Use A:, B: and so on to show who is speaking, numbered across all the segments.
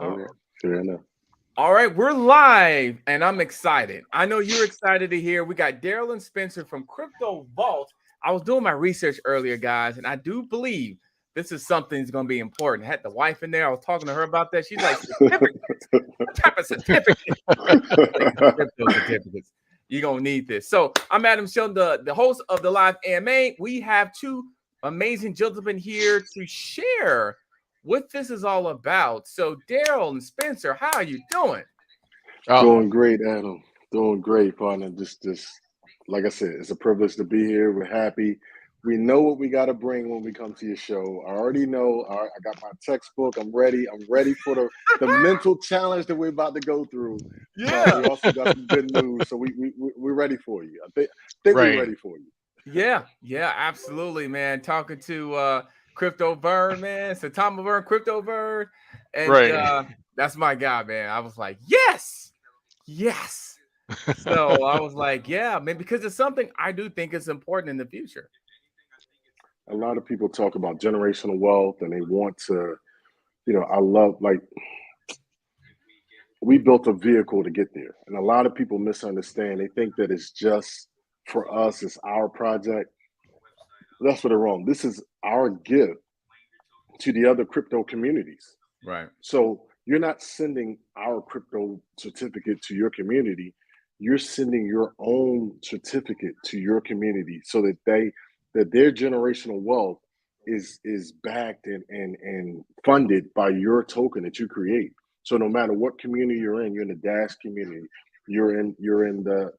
A: Oh,
B: Okay. Fair enough.
A: all right, we're live, and I'm excited. I know you're excited to hear. We got Daryl and Spencer from CryptoVault. I was doing my research earlier, guys, and I do believe this is something that's going to be important. I had the wife in there. I was talking to her about that. She's like, certificates. What type of certificate? Crypto certificates. You're going to need this. So I'm Adam Shelton, the host of the live AMA. We have two amazing gentlemen here to share what this is all about. So Daryl and Spencer, how are you doing?
B: Doing great, Adam. Doing great, partner. Just like I said, it's a privilege to be here. We're happy. We know what we got to bring when we come to your show. I already know. I got my textbook. I'm ready. I'm ready for the mental challenge that we're about to go through.
A: Yeah.
B: But we also got some good news, so we're ready for you. I think we're ready for you.
A: Yeah, absolutely, man. Talking to Crypto Vern, man. So Tom Vern, Crypto Vern. And that's my guy, man. I was like, yes. So I was like, yeah, man, because it's something I do think is important in the future.
B: A lot of people talk about generational wealth and they want to, I love, like, we built a vehicle to get there. And a lot of people misunderstand. They think that it's just for us, it's our project. That's where they're wrong. This is our gift to the other crypto communities.
A: Right.
B: So you're not sending our crypto certificate to your community. You're sending your own certificate to your community so that their generational wealth is backed and funded by your token that you create. So no matter what community you're in the Dash community, you're in the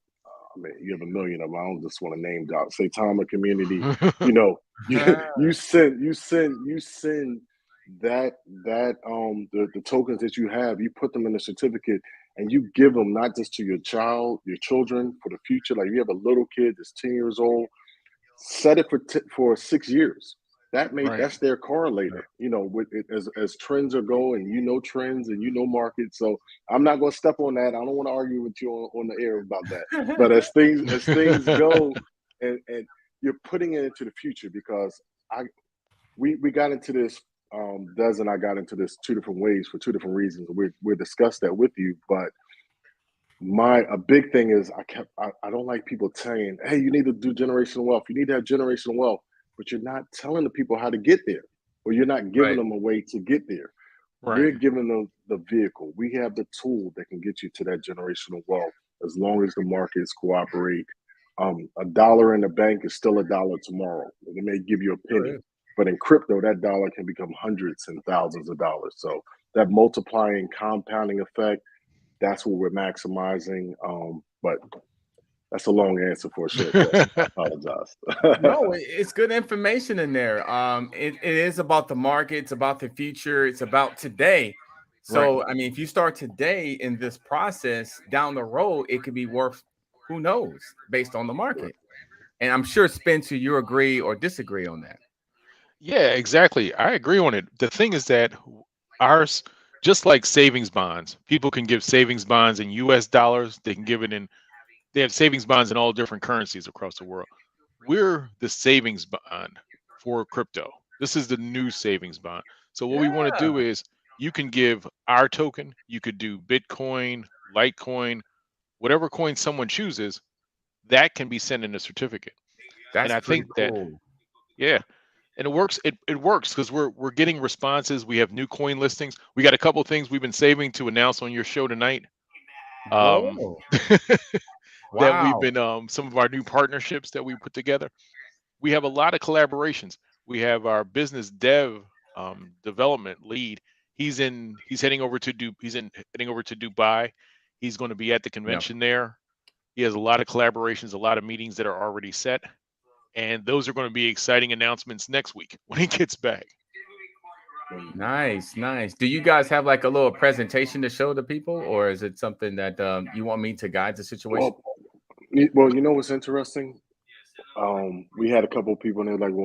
B: you have a million of them. I don't just want to name drop. Say Tama community, you send that the tokens that you have, you put them in a certificate and you give them not just to your children for the future. Like you have a little kid that's 10 years old, set it for 6 years. That's their correlator, with it, as trends are going, trends and markets. So I'm not going to step on that. I don't want to argue with you on the air about that. But as things go, and you're putting it into the future, because we got into this. Des and I got into this two different ways for two different reasons. We'll discuss that with you, but a big thing is I don't like people saying, hey, you need to do generational wealth. You need to have generational wealth, but you're not telling the people how to get there, or you're not giving them a way to get there. We're giving them the vehicle. We have the tool that can get you to that generational wealth as long as the markets cooperate. $1 in the bank is still $1 tomorrow. It may give you a penny, but in crypto, that dollar can become hundreds and thousands of dollars. So that multiplying, compounding effect, that's what we're maximizing. But that's a long answer for a short question. I apologize.
A: No, it's good information in there. It is about the market, it's about the future, it's about today. So, I mean, if you start today in this process, down the road, it could be worth who knows based on the market. And I'm sure, Spencer, you agree or disagree on that.
C: Yeah, exactly. I agree on it. The thing is that ours, just like savings bonds, people can give savings bonds in US dollars. They can give it they have savings bonds in all different currencies across the world. We're the savings bond for crypto. This is the new savings bond. So what we want to do is you can give our token, you could do Bitcoin, Litecoin, whatever coin someone chooses, that can be sent in a certificate.
A: That's
C: and I think
A: cool.
C: And it works. It works because we're getting responses. We have new coin listings. We got a couple of things we've been saving to announce on your show tonight. That we've been some of our new partnerships that we put together. We have a lot of collaborations. We have our business development lead. He's heading over to Dubai. He's going to be at the convention there. He has a lot of collaborations, a lot of meetings that are already set. And those are going to be exciting announcements next week when he gets back.
A: Nice. Do you guys have like a little presentation to show the people, or is it something that you want me to guide the situation?
B: Well, you know what's interesting? We had a couple of people and they're like,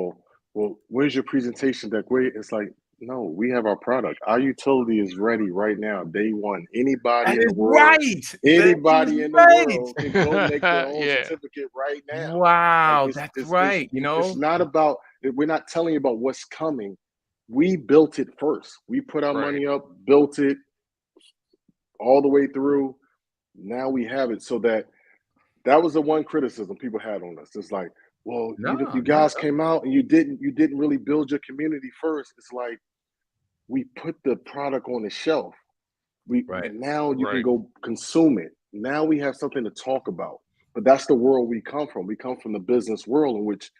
B: well, where's your presentation deck? It's like, no, we have our product. Our utility is ready right now, day one. Anybody in the world, anybody in the world can go make their own certificate right now.
A: Wow, that's right.
B: It's not about, we're not telling you about what's coming. We built it first. We put our money up, built it. all the way through. Now we have it, so that was the one criticism people had on us. It's like, well, you guys came out and you didn't really build your community first. It's like, we put the product on the shelf. Now you can go consume it. Now we have something to talk about. But that's the world we come from. We come from the business world in which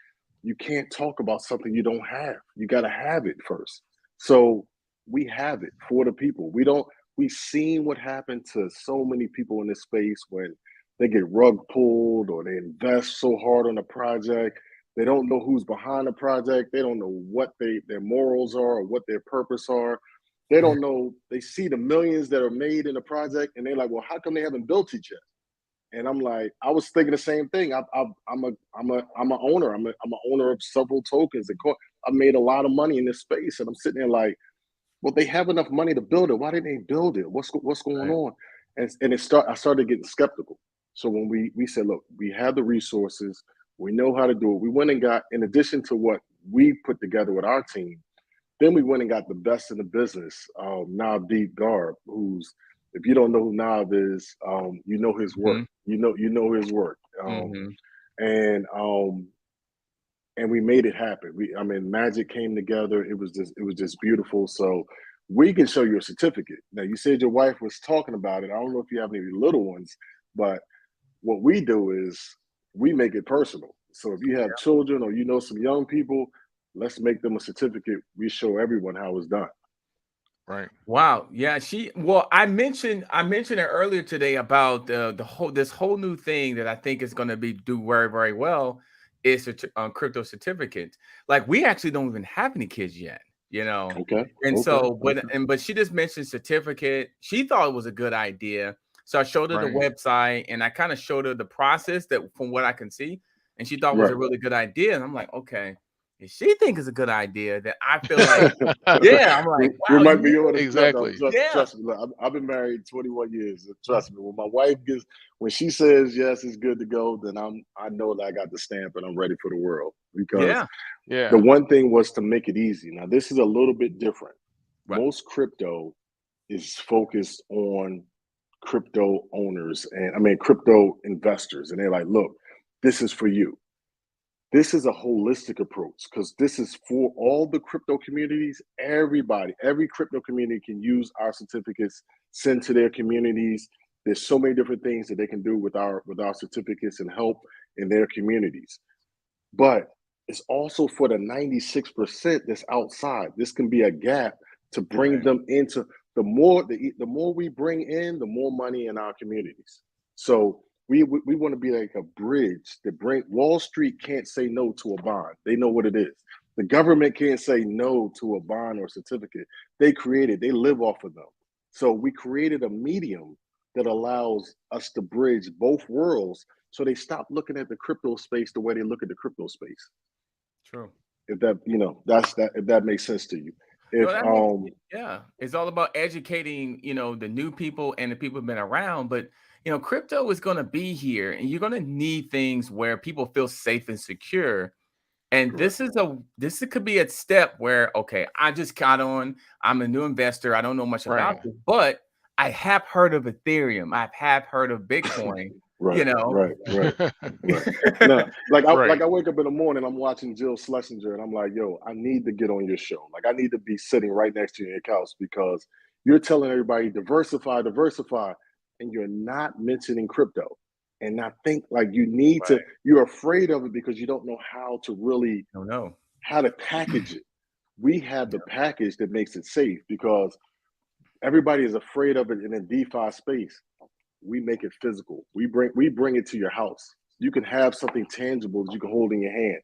B: you can't talk about something you don't have. You got to have it first. So we have it for the people. We've seen what happened to so many people in this space when they get rug pulled or they invest so hard on a project. They don't know who's behind the project. They don't know what their morals are or what their purpose are. They don't know. They see the millions that are made in the project, and they're like, "Well, how come they haven't built it yet?" And I'm like, I was thinking the same thing. I'm an owner. I'm an owner of several tokens. I made a lot of money in this space, and I'm sitting there like, well, they have enough money to build it. Why didn't they build it? What's going on? And I started getting skeptical. So when we said, look, we have the resources, we know how to do it. We went and got, in addition to what we put together with our team, then we went and got the best in the business, 𝐿𝐿, who's, if you don't know who Nav is, you know his work. You know his work. And we made it happen. Magic came together. It was just beautiful. So we can show you a certificate. Now, you said your wife was talking about it. I don't know if you have any little ones, but what we do is we make it personal. So if you have children or you know some young people, let's make them a certificate. We show everyone how it's done.
C: Right.
A: Wow. Yeah. I mentioned it earlier today about this whole new thing that I think is going to do very, very well is crypto certificates. Like, we actually don't even have any kids yet, you know?
B: Okay.
A: And so, but she just mentioned certificate. She thought it was a good idea. So I showed her the website and I kind of showed her the process that from what I can see. And she thought it was a really good idea. And I'm like, okay, if she thinks it's a good idea, then I feel like, yeah, I'm like, wow,
B: we might be on
C: exactly.
B: Trust me, look, I've been married 21 years. Trust me, when my wife when she says yes, it's good to go, then I know that I got the stamp and I'm ready for the world. Because the one thing was to make it easy. Now, this is a little bit different. Most crypto is focused on crypto owners and crypto investors, and they're like, look, this is for you. This is a holistic approach because this is for all the crypto communities. Every crypto community can use our certificates, send to their communities. There's so many different things that they can do with our certificates and help in their communities. But it's also for the 96% that's outside. This can be a gap to bring them into the more we bring in, the more money in our communities. So we want to be like a bridge that Wall Street can't say no to a bond. They know what it is. The government can't say no to a bond or certificate. They live off of them. So we created a medium that allows us to bridge both worlds so they stop looking at the crypto space the way they look at the crypto space.
A: True.
B: If that, if that makes sense to you.
A: It's all about educating, the new people and the people who've been around, but crypto is going to be here and you're going to need things where people feel safe and secure. And this could be a step where, okay, I just caught on, I'm a new investor. I don't know much about it, but I have heard of Ethereum. I have heard of Bitcoin.
B: Right. No, I wake up in the morning, I'm watching Jill Schlesinger, and I'm like, yo, I need to get on your show. Like, I need to be sitting right next to you in your couch because you're telling everybody diversify, and you're not mentioning crypto. And I think like you need to, you're afraid of it because you don't know how to how to package it. We have the package that makes it safe because everybody is afraid of it in a DeFi space. We make it physical. We bring it to your house. You can have something tangible that you can hold in your hand.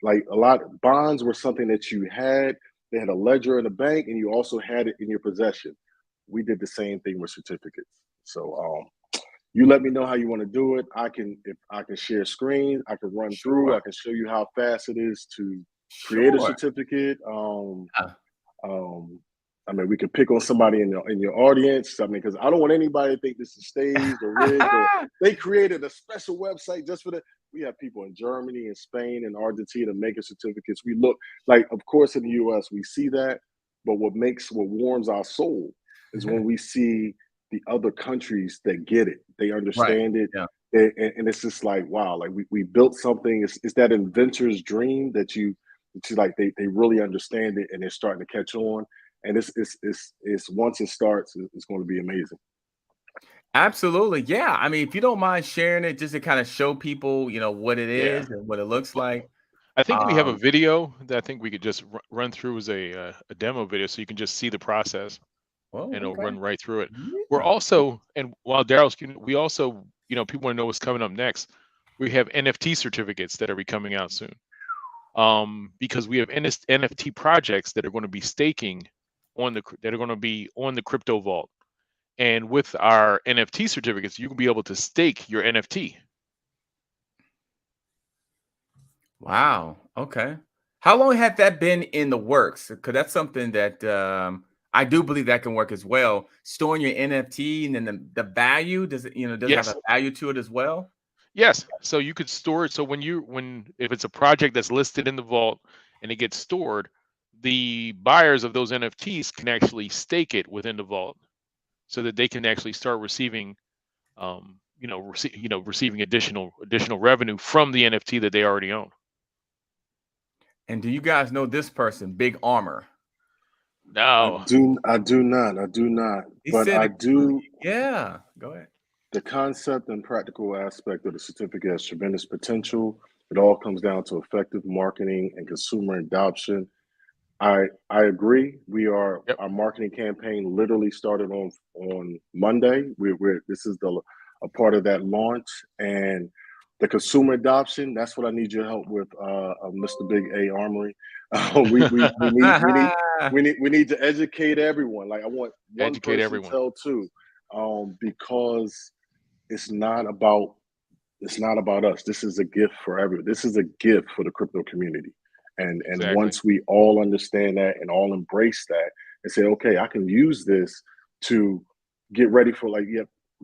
B: Like a lot of bonds were something that you had. They had a ledger in the bank, and you also had it in your possession. We did the same thing with certificates. So you let me know how you want to do it. If I can share screen, I can run through. I can show you how fast it is to create a certificate. We can pick on somebody in your audience. Because I don't want anybody to think this is staged or rigged. Or they created a special website just for that. We have people in Germany and Spain and Argentina making certificates. We look like, of course, in the U.S. we see that, but what warms our soul is when we see the other countries that get it. They
A: Right.
B: understand it.
A: Yeah.
B: And it's just like, wow, like we built something. It's that inventor's dream that you like they really understand it and they're starting to catch on. And it's once it starts, it's going to be amazing.
A: Absolutely. Yeah. I mean, if you don't mind sharing it just to kind of show people, what it
C: Yeah.
A: is and what it looks like.
C: I think we have a
A: Um,
C: video that I think we could just run through as a demo video, so you can just see the process
A: well,
C: and it'll
A: okay.
C: run right through it. We're
A: Yeah.
C: also, and while Daryl's, we also, people want to know what's coming up next. We have NFT certificates that are coming out soon. Because we have NFT projects that are going to be staking that are going to be on the crypto vault. And with our NFT certificates, you can be able to stake your NFT.
A: Wow. Okay. How long had that been in the works? Because that's something that I do believe that can work as well. Storing your NFT and then the value, does it, does it have
C: Yes.
A: a value to it as well?
C: Yes. So you could store it. So if it's a project that's listed in the vault and it gets stored, the buyers of those NFTs can actually stake it within the vault, so that they can actually start receiving, receiving additional revenue from the NFT that they already own.
A: And do you guys know this person, Big Armor?
C: No.
B: I do not.
A: He
B: But
A: said
B: I do.
A: Yeah. Go ahead.
B: The concept and practical aspect of the certificate has tremendous potential. It all comes down to effective marketing and consumer adoption. I agree. Our marketing campaign literally started on Monday. This is a part of that launch, and the consumer adoption. That's what I need your help with, Mr. Big A Armory. We need to educate everyone. Like I want one
C: Educate
B: person
C: everyone.
B: tell two, because it's not about us. This is a gift for everyone. This is a gift for the crypto community. And
C: Exactly.
B: once we all understand that and all embrace that and say, okay, I can use this to get ready for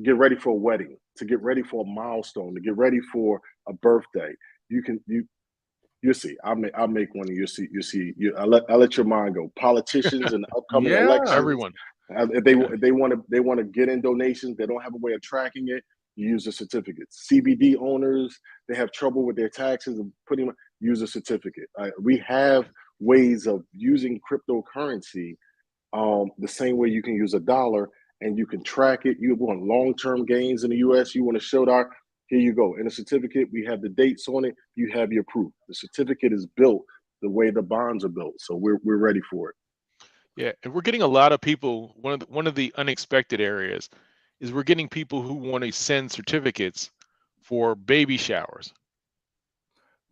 B: get ready for a wedding, to get ready for a milestone, to get ready for a birthday. You'll see. I'll make one, and you'll see. I'll let your mind go. Politicians and upcoming elections.
C: Everyone.
B: If they want to get in donations, they don't have a way of tracking it. You use the certificates. CBD owners, they have trouble with their taxes and use a certificate. We have ways of using cryptocurrency the same way you can use a dollar, and you can track it. You want long-term gains in the U.S. You want to show that. Here you go. In a certificate, we have the dates on it. You have your proof. The certificate is built the way the bonds are built, so we're ready for it.
C: Yeah, and we're getting a lot of people. One of the unexpected areas is we're getting people who want to send certificates for baby showers.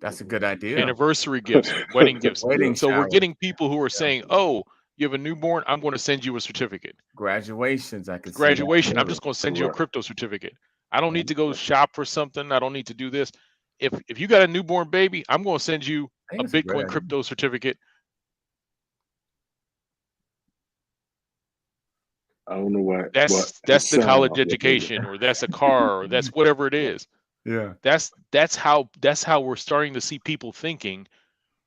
A: That's a good idea.
C: Anniversary gifts, wedding gifts.
A: Wedding
C: So we're
A: showers.
C: getting people who are saying, "Oh, you have a newborn? I'm going to send you a certificate."
A: Graduations, I could see.
C: Graduation. I'm just going to send you a crypto certificate. I don't need to go shop for something. I don't need to do this. If you got a newborn baby, I'm going to send you a Bitcoin crypto certificate.
B: I don't know what.
C: That's the college education, or that's a car, or that's whatever it is.
A: Yeah.
C: That's how we're starting to see people thinking.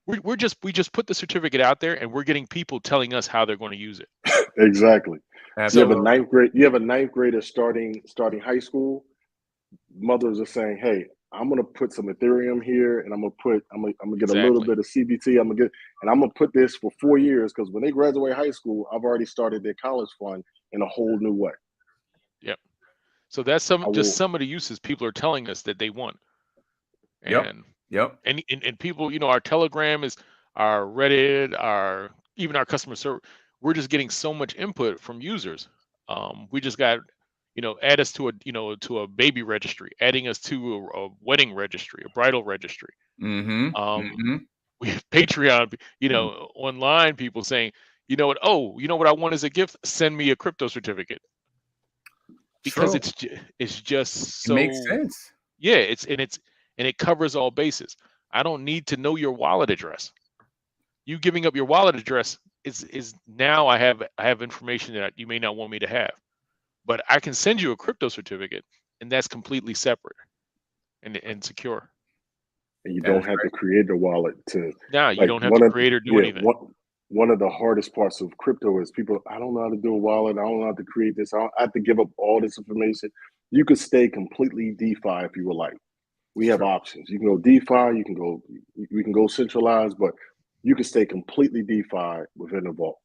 C: We just put the certificate out there, and we're getting people telling us how they're going to use it.
B: Exactly.
A: Absolutely.
B: You have a ninth grader starting high school. Mothers are saying, "Hey, I'm gonna put some Ethereum here, and I'm gonna get a little bit of CBT. I'm gonna put this for 4 years, because when they graduate high school, I've already started their college fund in a whole new way."
C: Yep. So that's some of the uses people are telling us that they want. And
A: Yep.
C: And people, our Telegram is our Reddit, even our customer service. We're just getting so much input from users. We just got, add us to a baby registry, adding us to a wedding registry, a bridal registry. We have Patreon, online people saying, you know what I want as a gift? Send me a crypto certificate. Because it's just so,
A: it makes sense.
C: Yeah, and it covers all bases. I don't need to know your wallet address. You giving up your wallet address is now I have information that you may not want me to have. But I can send you a crypto certificate, and that's completely separate and secure.
B: And you don't have to create the wallet to.
C: No, you don't have to create or do anything.
B: one of the hardest parts of crypto is people, I don't know how to do a wallet. I don't know how to create this. I have to give up all this information. You could stay completely DeFi if you would like. We have options. You can go DeFi, we can go centralized, but you can stay completely DeFi within the vault.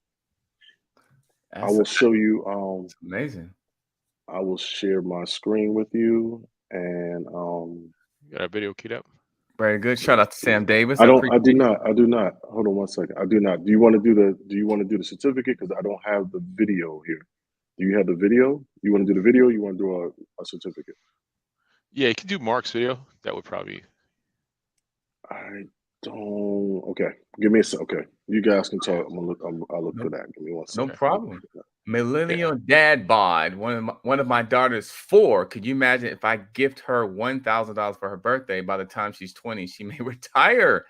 B: I will show you.
A: Amazing.
B: I will share my screen with you, and
C: You got a video queued up?
A: Very good. Shout out to Sam Davis.
B: I do not. Hold on one second. I do not. Do you want to do the certificate? Because I don't have the video here. Do you have the video? You want to do the video? Or you want to do a certificate?
C: Yeah, you can do Mark's video. That would probably.
B: I don't. Okay, give me a second. Okay, you guys can talk. I'll look for that. Give me one second.
A: No problem. Millennial Dad Bod. One of my daughter's 4. Could you imagine if I gift her $1,000 for her birthday? By the time she's 20, she may retire.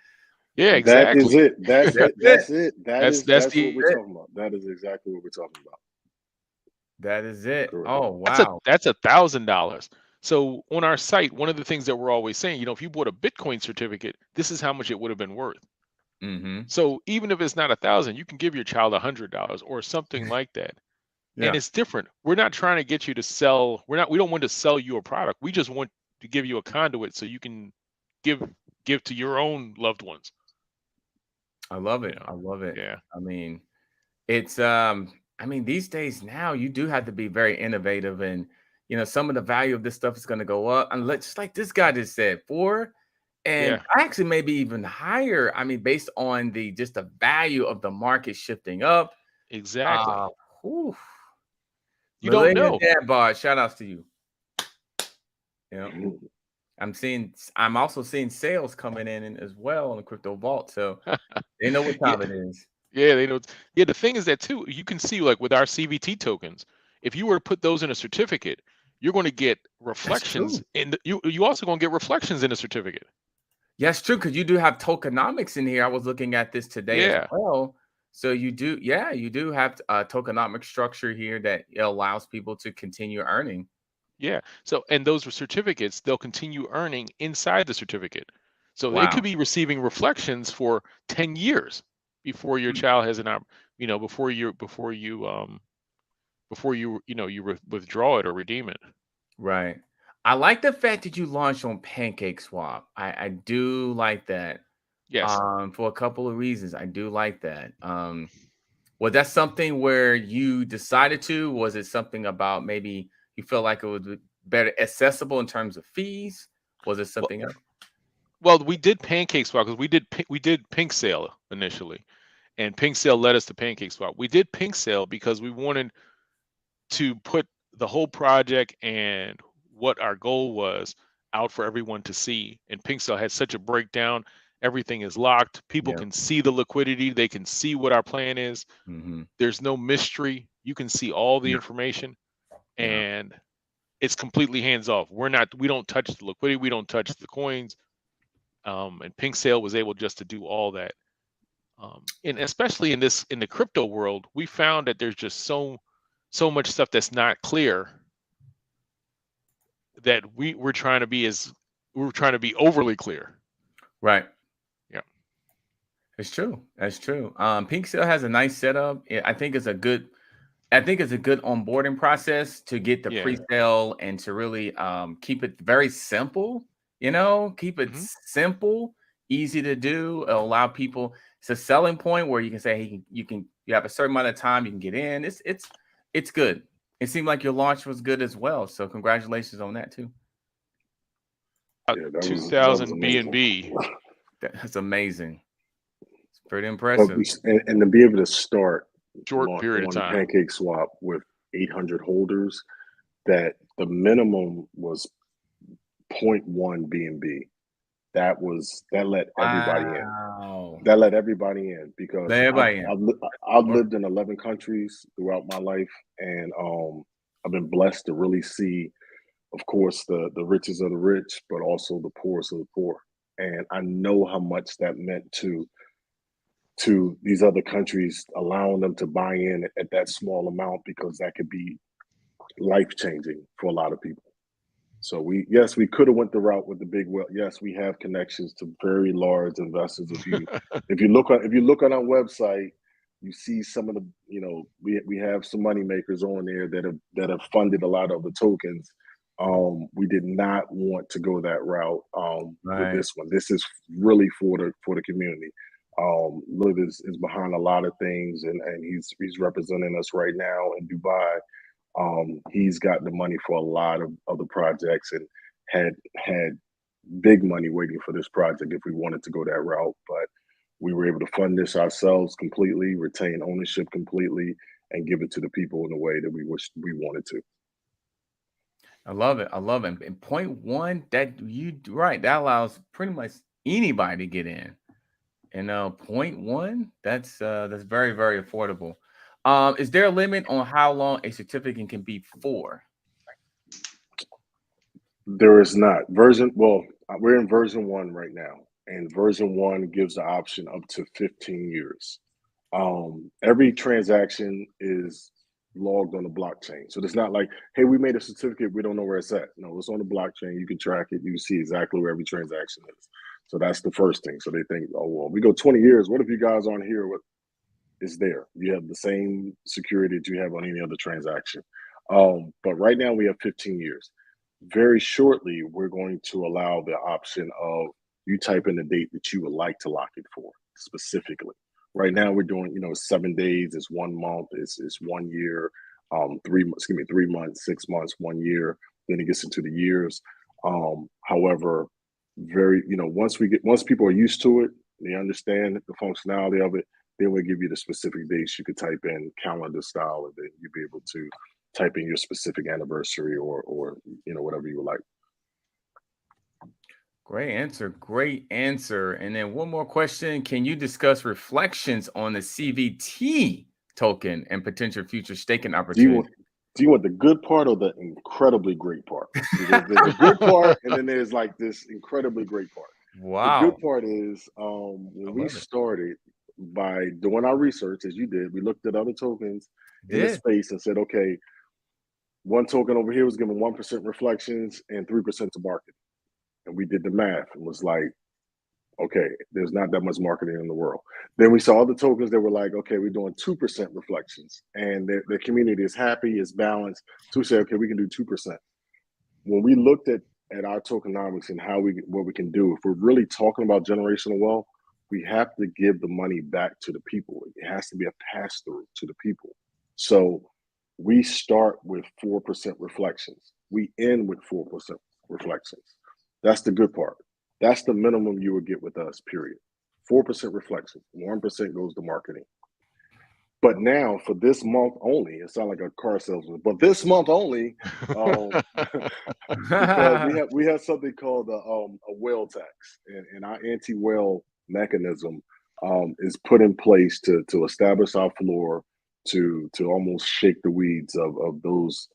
C: Yeah, exactly.
B: That is it. That's it. That's it. That's what we're talking about. That is exactly what we're talking about.
A: That is it.
B: Correct.
A: Oh wow.
C: That's $1,000. So on our site, one of the things that we're always saying, if you bought a Bitcoin certificate, this is how much it would have been worth.
A: Mm-hmm.
C: So even if it's not 1,000, you can give your child $100 or something like that. Yeah. And it's different. We're not trying to get you to sell. We don't want to sell you a product. We just want to give you a conduit so you can give to your own loved ones.
A: I love it. I love it.
C: Yeah.
A: I mean, it's these days now you do have to be very innovative, and some of the value of this stuff is going to go up. And just like this guy just said, 4, and actually maybe even higher. I mean, based on the value of the market shifting up.
C: Exactly.
A: You don't know. Dad Bod, shout outs to you. I'm also seeing sales coming in as well on the Crypto Vault, so they know what time it is.
C: Yeah, they know. Yeah, the thing is that too, you can see like with our CVT tokens, if you were to put those in a certificate, you're going to get reflections you also going to get reflections in a certificate.
A: Yeah, it's true, because you do have tokenomics in here. I was looking at this today as well. So you do have a tokenomic structure here that allows people to continue earning.
C: Yeah. So, and those certificates, they'll continue earning inside the certificate. So they could be receiving reflections for 10 years before your child has before you withdraw it or redeem it.
A: Right. I like the fact that you launched on PancakeSwap. I do like that.
C: Yes.
A: For a couple of reasons. I do like that. Was that something where you decided to? Was it something about maybe you feel like it was better accessible in terms of fees? Was it something else?
C: Well, we did PancakeSwap because we did Pink Sale initially, and Pink Sale led us to PancakeSwap. We did Pink Sale because we wanted to put the whole project and what our goal was out for everyone to see. And Pink Sale had such a breakdown. Everything is locked. People can see the liquidity. They can see what our plan is.
A: Mm-hmm.
C: There's no mystery. You can see all the information, and it's completely hands off. We don't touch the liquidity. We don't touch the coins. And Pink Sale was able just to do all that. And especially in the crypto world, we found that there's just so much stuff that's not clear that we're trying to be overly clear.
A: Right.
C: Yeah.
A: It's true. That's true. Pink Sale has a nice setup. I think it's a good onboarding process to get the pre-sale and to really keep it very simple. Keep it simple, easy to do. It'll allow people. It's a selling point where you can say, hey, you have a certain amount of time you can get in. It's good. It seemed like your launch was good as well. So congratulations on that too.
C: 2,000 BNB.
A: That's amazing. It's pretty impressive.
B: And to be able to start
C: short period of time
B: PancakeSwap with 800 holders, that the minimum was 0.1 BNB. That let everybody in. That let everybody in because I've lived in 11 countries throughout my life, and I've been blessed to really see, of course, the riches of the rich, but also the poorest of the poor. And I know how much that meant to these other countries, allowing them to buy in at that small amount, because that could be life-changing for a lot of people. So we could have went the route with the big well. Yes, we have connections to very large investors. If you look on our website, You see some of the, we have some money makers on there that have funded a lot of the tokens. We did not want to go that route with this one. This is really for the community. Lil is behind a lot of things, and he's representing us right now in Dubai. He's got the money for a lot of other projects, and had big money waiting for this project if we wanted to go that route. But we were able to fund this ourselves completely, retain ownership completely, and give it to the people in the way that we wanted to.
A: I love it. I love it. And 0.1, right, that allows pretty much anybody to get in. And 0.1, that's very, very affordable. Is there a limit on how long a certificate can be for?
B: There is not. We're in version 1 right now, and version 1 gives the option up to 15 years. Every transaction is logged on the blockchain, so it's not like, hey, we made a certificate, we don't know where it's at. No, it's on the blockchain. You can track it. You can see exactly where every transaction is. So that's the first thing. So they think, oh, well, we go 20 years. What if you guys aren't here? It's there. You have the same security that you have on any other transaction. But right now we have 15 years. Very shortly, we're going to allow the option of you type in the date that you would like to lock it for specifically. Right now we're doing, 7 days, it's 1 month, it's 1 year, 3 months, 6 months, 1 year. Then it gets into the years. However, once people are used to it, they understand the functionality of it, then we'll give you the specific dates. You could type in calendar style, and then you'll be able to type in your specific anniversary or whatever you would like.
A: Great answer. Great answer. And then one more question. Can you discuss reflections on the CVT token and potential future staking opportunities?
B: Do you want the good part or the incredibly great part? Because there's a good part, and then there's like this incredibly great part.
A: Wow.
B: The good part is when we started by doing our research, as you did, we looked at other tokens in the space and said, okay, one token over here was giving 1% reflections and 3% to market. And we did the math and was like, okay, there's not that much marketing in the world. Then we saw other tokens that were like, okay, we're doing 2% reflections, and their community is happy, it's balanced. So we said, okay, we can do 2%. When we looked at our tokenomics and what we can do, if we're really talking about generational wealth, we have to give the money back to the people. It has to be a pass through to the people. So we start with 4% reflections. We end with 4% reflections. That's the good part. That's the minimum you would get with us, period. 4% reflection, 1% goes to marketing. But now for this month only, it sounds like a car salesman, but this month only, because we have something called a whale tax, and our anti-whale mechanism is put in place to establish our floor, to almost shake the weeds of those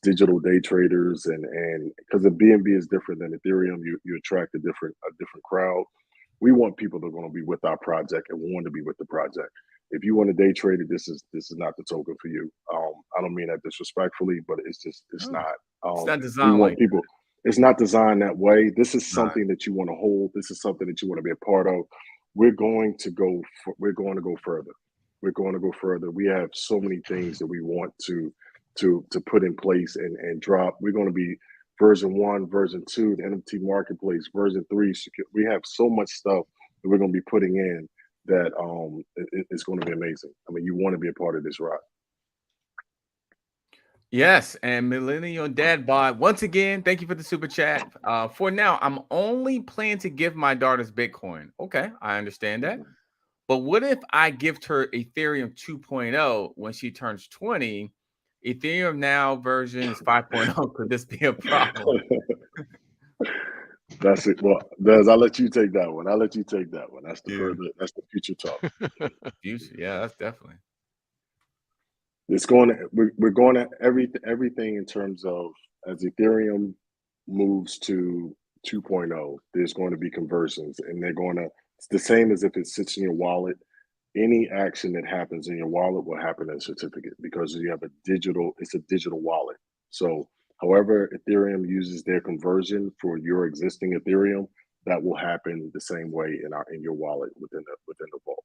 B: digital day traders, and because the BNB is different than Ethereum, you attract a different crowd. We want people that are going to be with our project and want to be with the project. If you want to day trade it, this is not the token for you. I don't mean that disrespectfully, but it's not.
A: It's not designed
B: we want people. It's not designed that way. This is something that you want to hold. This is something that you want to be a part of. We're going to go further. We're going to go further. We have so many things that we want to put in place and drop. We're going to be version 1, version 2, the NFT marketplace, version 3. We have so much stuff that we're going to be putting in that it's going to be amazing. I mean, you want to be a part of this ride.
A: Yes, and Millennial Dad Bod, once again, thank you for the super chat. For now, I'm only planning to give my daughters Bitcoin. Okay, I understand that. But what if I gift her Ethereum 2.0 when she turns 20? Ethereum now version is 5.0. Could this be a problem?
B: That's it. Well, Des, I'll let you take that one. That's the future talk.
A: Future, yeah, that's definitely.
B: We're going to everything in terms of, as Ethereum moves to 2.0, there's going to be conversions, and it's the same as if it sits in your wallet. Any action that happens in your wallet will happen in a certificate, because you have it's a digital wallet. So however Ethereum uses their conversion for your existing Ethereum, that will happen the same way in your wallet within the vault.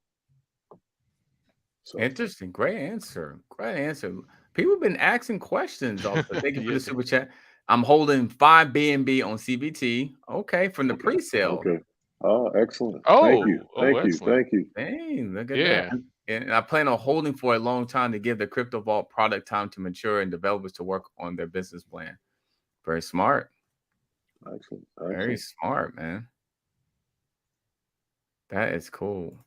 B: So
A: Interesting. Great answer. Great answer. People have been asking questions also. Thank you for
C: Yeah.
A: the super chat. I'm holding 5 BNB on CBT. Okay, from the pre-sale.
B: okay. Oh, excellent. Thank you.
C: Oh,
B: Thank you.
C: excellent.
B: Thank you.
A: Dang, look at that.
C: Yeah.
A: And I plan on holding for a long time to give the Crypto Vault product time to mature and developers to work on their business plan. Very smart.
B: Excellent.
A: Very
B: Excellent.
A: smart, man. That is cool.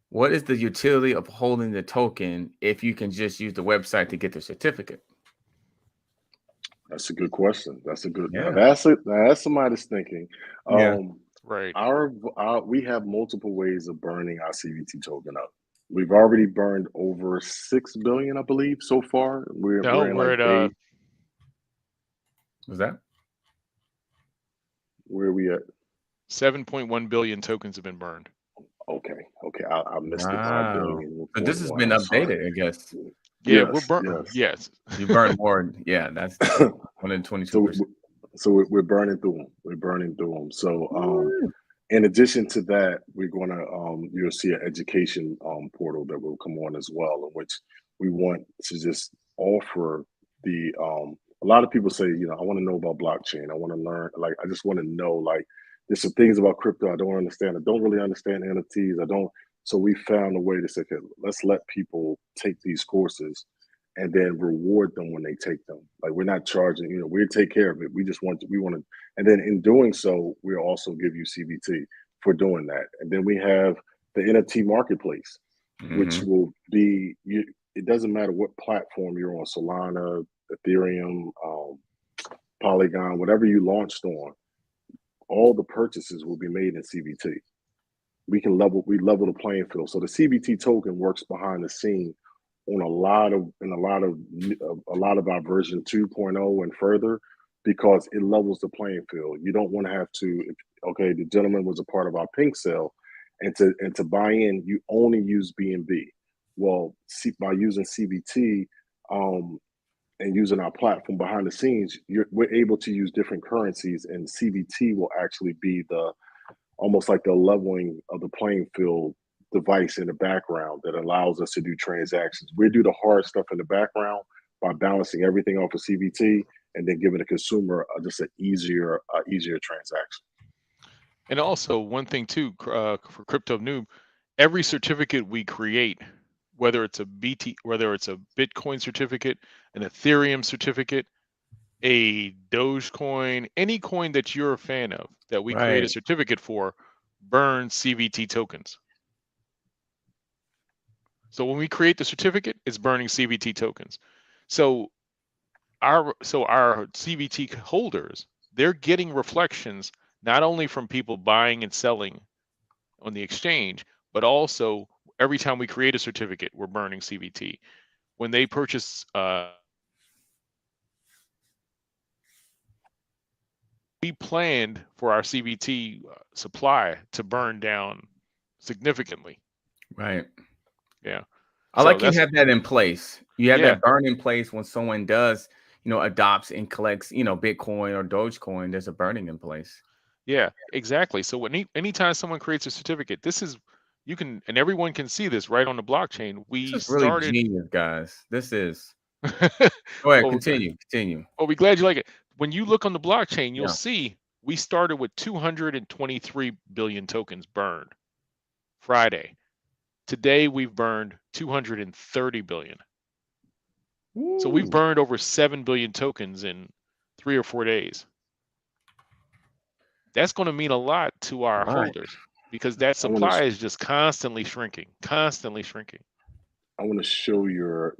A: What is the utility of holding the token if you can just use the website to get the certificate?
B: That's a good question. That's a good.
A: Yeah.
B: Now that's somebody's thinking.
A: Yeah.
C: Right.
B: We have multiple ways of burning our CVT token up. We've already burned over 6 billion, I believe, so far.
C: No,
B: We're in
C: we're
B: like
C: at
B: day.
A: Was that?
B: Where are we at?
C: 7.1 billion tokens have been burned.
B: Okay. I missed the 5
A: Wow.
B: billion.
A: So this has
B: 0.1.
A: been
B: I'm sorry.
A: updated, I guess.
C: Yeah, we're
B: Yes.
C: burnt.
B: Yes.
C: Yes.
A: You burned more. Yeah, that's
B: So
A: 122%.
B: we're burning through them. We're burning through them. So in addition to that, we're going to you'll see an education portal that will come on as well, in which we want to just offer the a lot of people say, I want to know about blockchain. I want to learn, like I just want to know, like there's some things about crypto I don't understand. I don't really understand NFTs. I don't. So we found a way to say, okay, let's let people take these courses and then reward them when they take them. Like we're not charging, we take care of it. We want to, and then in doing so, we'll also give you CBT for doing that. And then we have the NFT marketplace, which will be, it doesn't matter what platform you're on, Solana, Ethereum, Polygon, whatever you launched on, all the purchases will be made in CBT. We level the playing field. So the CBT token works behind the scene on a lot of our version 2.0 and further, because it levels the playing field. You don't want to have to, okay, the gentleman was a part of our pink sale, and to buy in, you only use BNB. Well, by using CBT and using our platform behind the scenes, we're able to use different currencies, and CBT will actually be almost like the leveling of the playing field device in the background that allows us to do transactions. We do the hard stuff in the background by balancing everything off of CBT and then giving the consumer just an easier transaction.
C: And also one thing too, for Crypto Noob, every certificate we create, whether it's a Bitcoin certificate, an Ethereum certificate, a Dogecoin, any coin that you're a fan of that we create a certificate for, burns CVT tokens. So when we create the certificate, it's burning CVT tokens. So our CVT holders, they're getting reflections not only from people buying and selling on the exchange, but also every time we create a certificate, we're burning CVT. When they purchase, we planned for our CVT supply to burn down significantly.
A: Right.
C: Yeah.
A: I like you have that in place. You have that burn in place when someone does, adopts and collects, Bitcoin or Dogecoin, there's a burning in place.
C: Yeah, exactly. So anytime someone creates a certificate, you can, and everyone can see this right on the blockchain.
A: This is really genius, guys. This is. Go ahead, continue.
C: Well, we're glad you like it. When you look on the blockchain, you'll see we started with 223 billion tokens burned Friday. Today we've burned 230 billion. Ooh. So we've burned over 7 billion tokens in 3 or 4 days. That's going to mean a lot to our holders, because that supply is just constantly shrinking.
B: I want to show your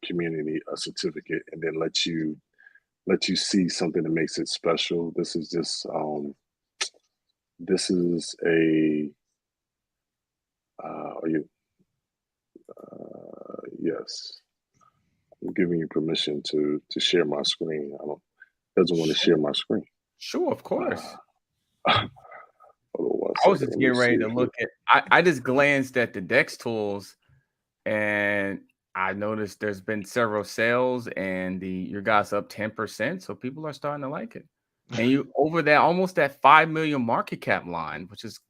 B: community a certificate and then let you see something that makes it special. This is just this is a yes. I'm giving you permission to share my screen. Doesn't want to share my screen.
A: Sure, of course.
B: I
A: was just getting ready to look at. I just glanced at the DEX tools, and I noticed there's been several sales, and your guys up 10%. So people are starting to like it. And you over that almost that 5 million market cap line, which is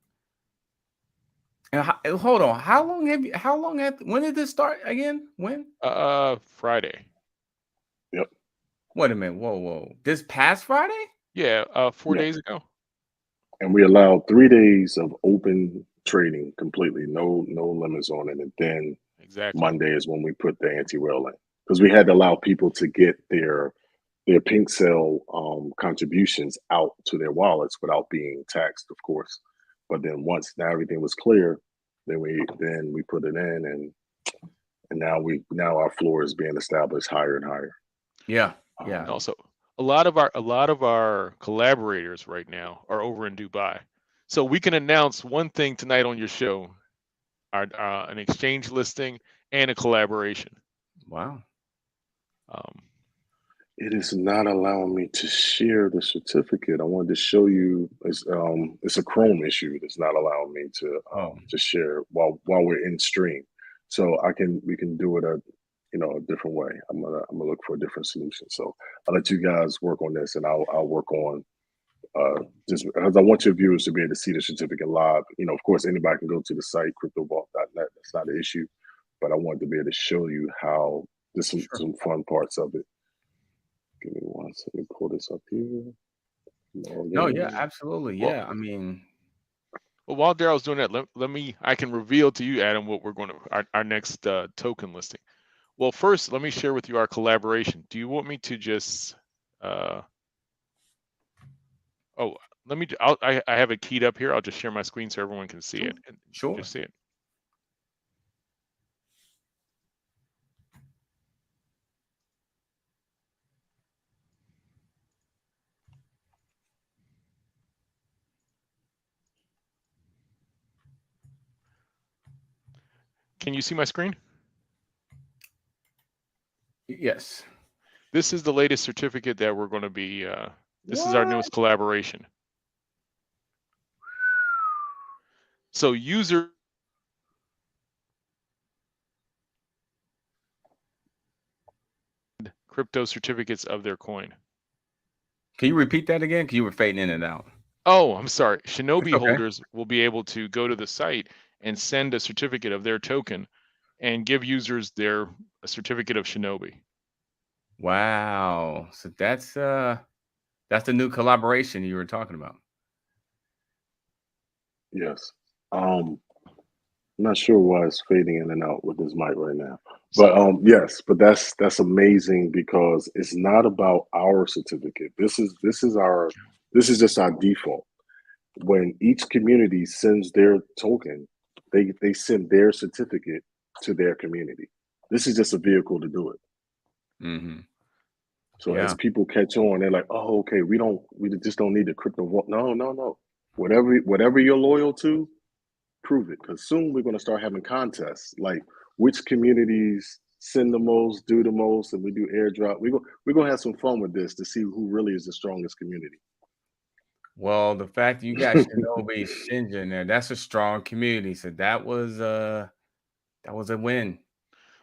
A: And hold on, how long have you? How long have? When did this start again? When?
C: Friday.
B: Yep.
A: Wait a minute. Whoa. This past Friday?
C: Yeah, 4
B: Yeah.
C: days ago.
B: And we allowed 3 days of open trading completely, no limits on it. And then
C: Exactly.
B: Monday is when we put the anti-whale in, because we had to allow people to get their pink cell contributions out to their wallets without being taxed, of course. But then once now everything was clear, then we put it in, and now our floor is being established higher and higher.
A: Yeah.
C: And also, a lot of our collaborators right now are over in Dubai, so we can announce one thing tonight on your show: an exchange listing and a collaboration.
A: Wow.
B: It is not allowing me to share the certificate. I wanted to show you. It's a Chrome issue that's not allowing me to share while we're in stream. So we can do it a different way. I'm gonna look for a different solution. So I'll let you guys work on this, and I'll work on just because I want your viewers to be able to see the certificate live. Of course, anybody can go to the site CryptoVault.net. That's not an issue, but I wanted to be able to show you how there's some fun parts of it. Give me one second. Let me pull this up here.
A: No, yeah, absolutely. Yeah, I mean,
C: well, while Daryl's doing that, I can reveal to you, Adam, what we're going to our next token listing. Well, first, let me share with you our collaboration. Do you want me to just? I have it keyed up here. I'll just share my screen so everyone can see it.
A: Sure.
C: Just see it. Can you see my screen?
A: Yes.
C: This is the latest certificate that we're going to be. This is our newest collaboration. So user. Crypto certificates of their coin.
A: Can you repeat that again? Because you were fading in and out.
C: Oh, I'm sorry. Shinobi holders will be able to go to the site and send a certificate of their token and give users a certificate of Shinobi.
A: Wow. So that's the new collaboration you were talking about.
B: Yes. I'm not sure why it's fading in and out with this mic right now. But yes, but that's amazing because it's not about our certificate. This is just our default. When each community sends their token, they send their certificate to their community. This is just a vehicle to do it.
A: Mm-hmm.
B: So as people catch on, they're like, "Oh, okay, we just don't need the crypto vault." No. Whatever you're loyal to, prove it. Because soon we're going to start having contests, like which communities send the most, do the most, and we do airdrop. We're gonna have some fun with this to see who really is the strongest community.
A: Well, the fact that you got Shinobi Shinja in there, that's a strong community. So that was a win.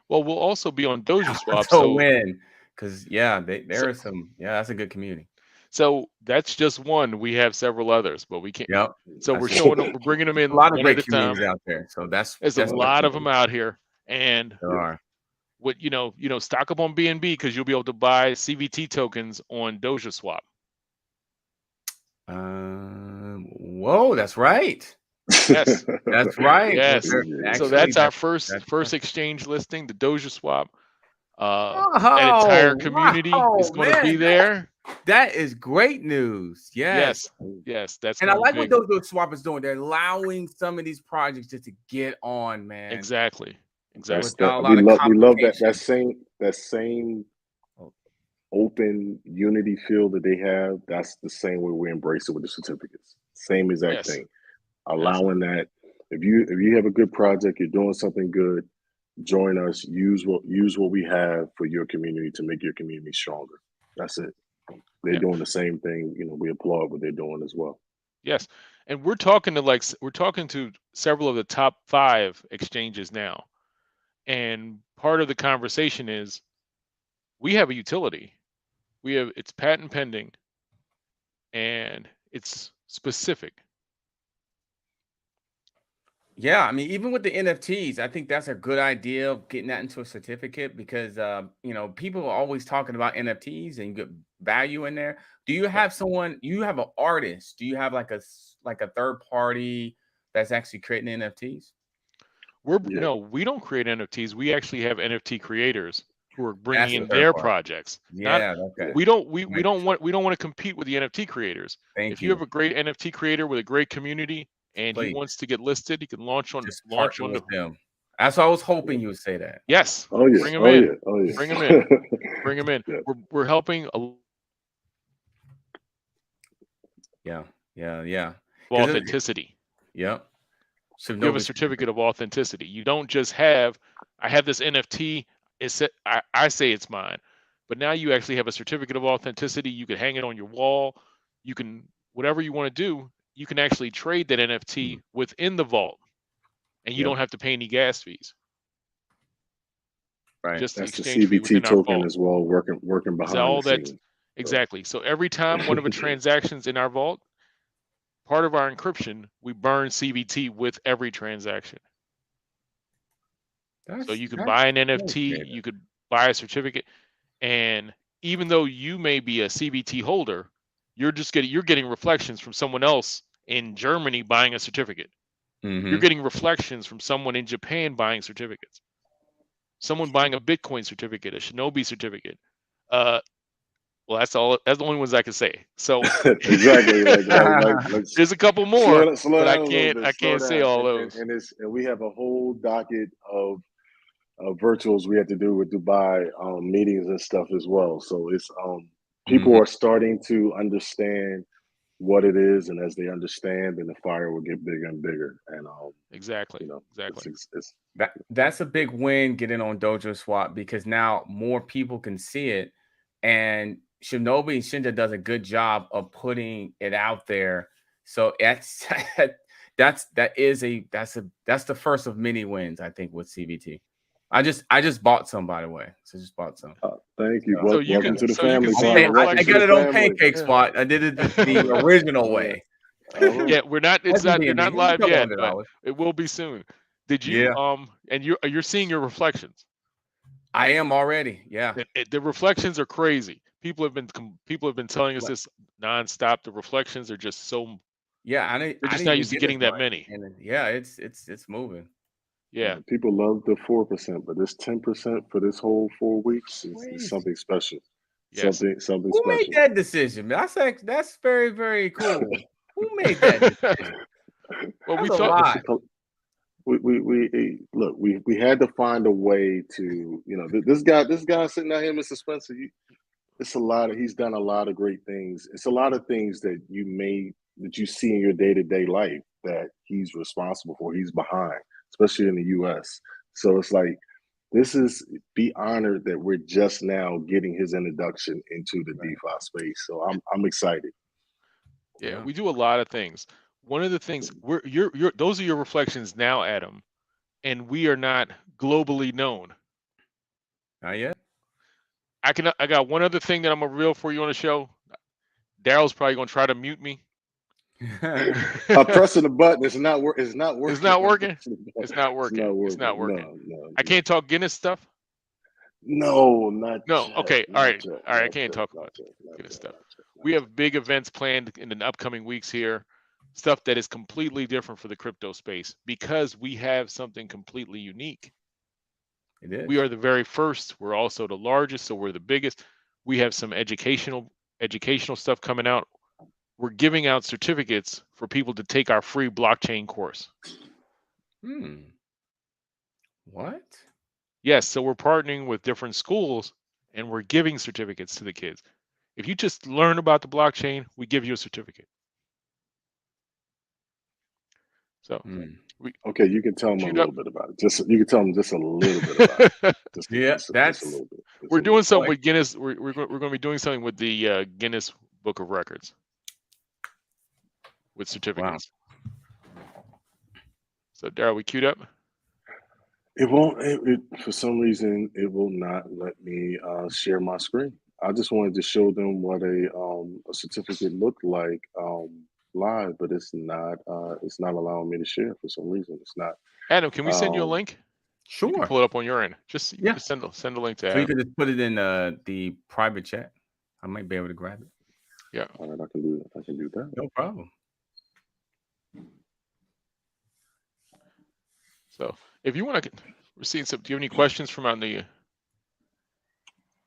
C: Well, we'll also be on Doja Swap.
A: So win. Because there are some, that's a good community.
C: So that's just one. We have several others, but we can't.
A: Yep.
C: So we're showing them, we're bringing them in
A: a lot of
C: one
A: great
C: at a time.
A: communities out there. So there's
C: a lot of them out here. And
A: there are.
C: What stock up on BNB because you'll be able to buy CVT tokens on Doja Swap.
A: Whoa, that's right.
C: Yes,
A: that's right.
C: Yes.
A: Well,
C: so that's our first exchange listing, the Doja Swap. That entire community is going to be there.
A: That is great news. Yes.
C: That's.
A: And I like what Doja Swap is doing. They're allowing some of these projects just to get on, man.
C: Exactly.
B: We love that same open unity feel that they have. That's the same way we embrace it with the certificates. Same exact thing. Allowing that if you have a good project, you're doing something good, join us. Use what we have for your community to make your community stronger. That's it. They're doing the same thing. We applaud what they're doing as well.
C: Yes, and we're talking to several of the top 5 exchanges now, and part of the conversation is we have a utility. It's patent pending, and it's specific.
A: Yeah, I mean, even with the NFTs, I think that's a good idea of getting that into a certificate because you know, people are always talking about NFTs and you get value in there. Do you have someone, you have an artist, do you have like like a third party that's actually creating NFTs?
B: Yeah.
C: No, we don't create NFTs. We actually have NFT creators who are bringing
A: That's the
C: in
A: third
C: their
A: party.
C: projects. Not
A: Yeah, okay.
C: we don't we
A: Right.
C: don't want to compete with the NFT creators.
A: Thank
C: If you have
A: you.
C: a great NFT creator with a great community and he
A: Please
C: wants to get listed, he can launch on
A: just partner
C: the
A: with them. That's what I was hoping you would say that.
C: yes,
B: Oh yeah.
C: bring them
B: Oh
C: in,
B: yeah. Oh yeah.
C: bring them in, bring them in.
B: Yeah.
C: We're helping
A: Yeah, yeah.
C: authenticity.
A: Yep. Should
C: You have
A: know
C: a certificate of authenticity. You don't just have, I have this NFT, I say it's mine, but now you actually have a certificate of authenticity. You can hang it on your wall. You can, whatever you want to do, you can actually trade that NFT within the vault and you don't have to pay any gas fees.
A: right.
C: Just the
B: That's the
C: exchange fee
B: CBT
C: within our
B: token
C: vault.
B: as well, working
C: Is that
B: behind
C: all
B: the
C: that's
B: scenes.
C: exactly. So every time one of the transactions in our vault, part of our encryption, we burn CBT with every transaction. So you can buy an NFT, you could buy a certificate, and even though you may be a CBT holder, you're getting reflections from someone else in Germany buying a certificate. You're getting reflections from someone in Japan buying certificates. Someone buying a Bitcoin certificate, a Shinobi certificate. Well, that's all. That's the only ones I can say. So
B: Exactly. Like
C: there's a couple more,
B: slow
C: but
B: down a little bit.
C: I
B: Slow
C: can't say
B: down.
C: all those.
B: And we have a whole docket of virtuals we have to do with Dubai meetings and stuff as well. So it's people are starting to understand what it is, and as they understand, then the fire will get bigger and bigger. And
C: Exactly.
B: you know,
C: Exactly.
B: it's
A: That's a big win getting on Dojo Swap because now more people can see it, and Shinobi Shinja does a good job of putting it out there. So that's that's the first of many wins I think with CBT. I just bought some, by the way. So just bought some.
B: thank you.
C: So you
B: Welcome
C: can
B: to the
C: so you can
B: family.
C: see your
A: I
C: reflection.
A: got it on
B: family.
A: Pancake Spot. I did it the original way.
C: Yeah, we're not. It's not. They're not live yet, but it will be soon. Did you? And you're seeing your reflections.
A: I am already. Yeah.
C: The reflections are crazy. People have been telling us this nonstop. The reflections are just so.
A: Yeah,
C: We're just not used to getting that many.
A: And yeah, it's moving.
C: Yeah.
B: People love the 4%, but this 10% for this whole 4 weeks is something special.
C: Yes.
B: Something
A: Who
B: special.
A: made that decision? That's very, very cool. Who made that decision?
C: Well,
A: we thought
B: we had to find a way to, you know, this guy sitting out here, Mr. Spencer, he's done a lot of great things. It's a lot of things that you see in your day-to-day life that he's responsible for. He's behind, especially in the US. So it's like, be honored that we're just now getting his introduction into the DeFi space. So I'm excited.
C: Yeah, we do a lot of things. One of the things those are your reflections now, Adam, and we are not globally known.
A: Not yet.
C: I got one other thing that I'm gonna reveal for you on the show. Daryl's probably gonna try to mute me.
B: I'm pressing the button. It's not working.
C: It's not working. It's not working.
B: No,
C: I can't talk Guinness stuff.
B: No.
C: Okay. All right. I can't talk about Guinness stuff. We have big events planned in the upcoming weeks here. Stuff that is completely different for the crypto space because we have something completely unique.
A: It is.
C: We are the very first. We're also the largest, so we're the biggest. We have some educational stuff coming out. We're giving out certificates for people to take our free blockchain course.
A: What?
C: Yes, so we're partnering with different schools and we're giving certificates to the kids. If you just learn about the blockchain, we give you a certificate. So
B: okay, you can tell them a little bit about it. You can tell them just a little bit about it. Just a little bit.
C: We're doing something with Guinness. We're going to be doing something with the Guinness Book of Records with certificates. Wow. So, Daryl, we queued up?
B: It won't. For some reason, it will not let me share my screen. I just wanted to show them what a certificate looked like live, but it's not allowing me to share for some reason. It's not.
C: Adam, can we send you a link? You can
A: Sure.
C: pull it up on your end. Just
A: Yeah.
C: just send a link to
A: So you
C: Adam.
A: could just put it in the private chat. I might be able to grab it.
C: Yeah.
B: All right, I can do that.
A: No problem.
C: So if you want to, we're seeing some. Do you have any questions from on the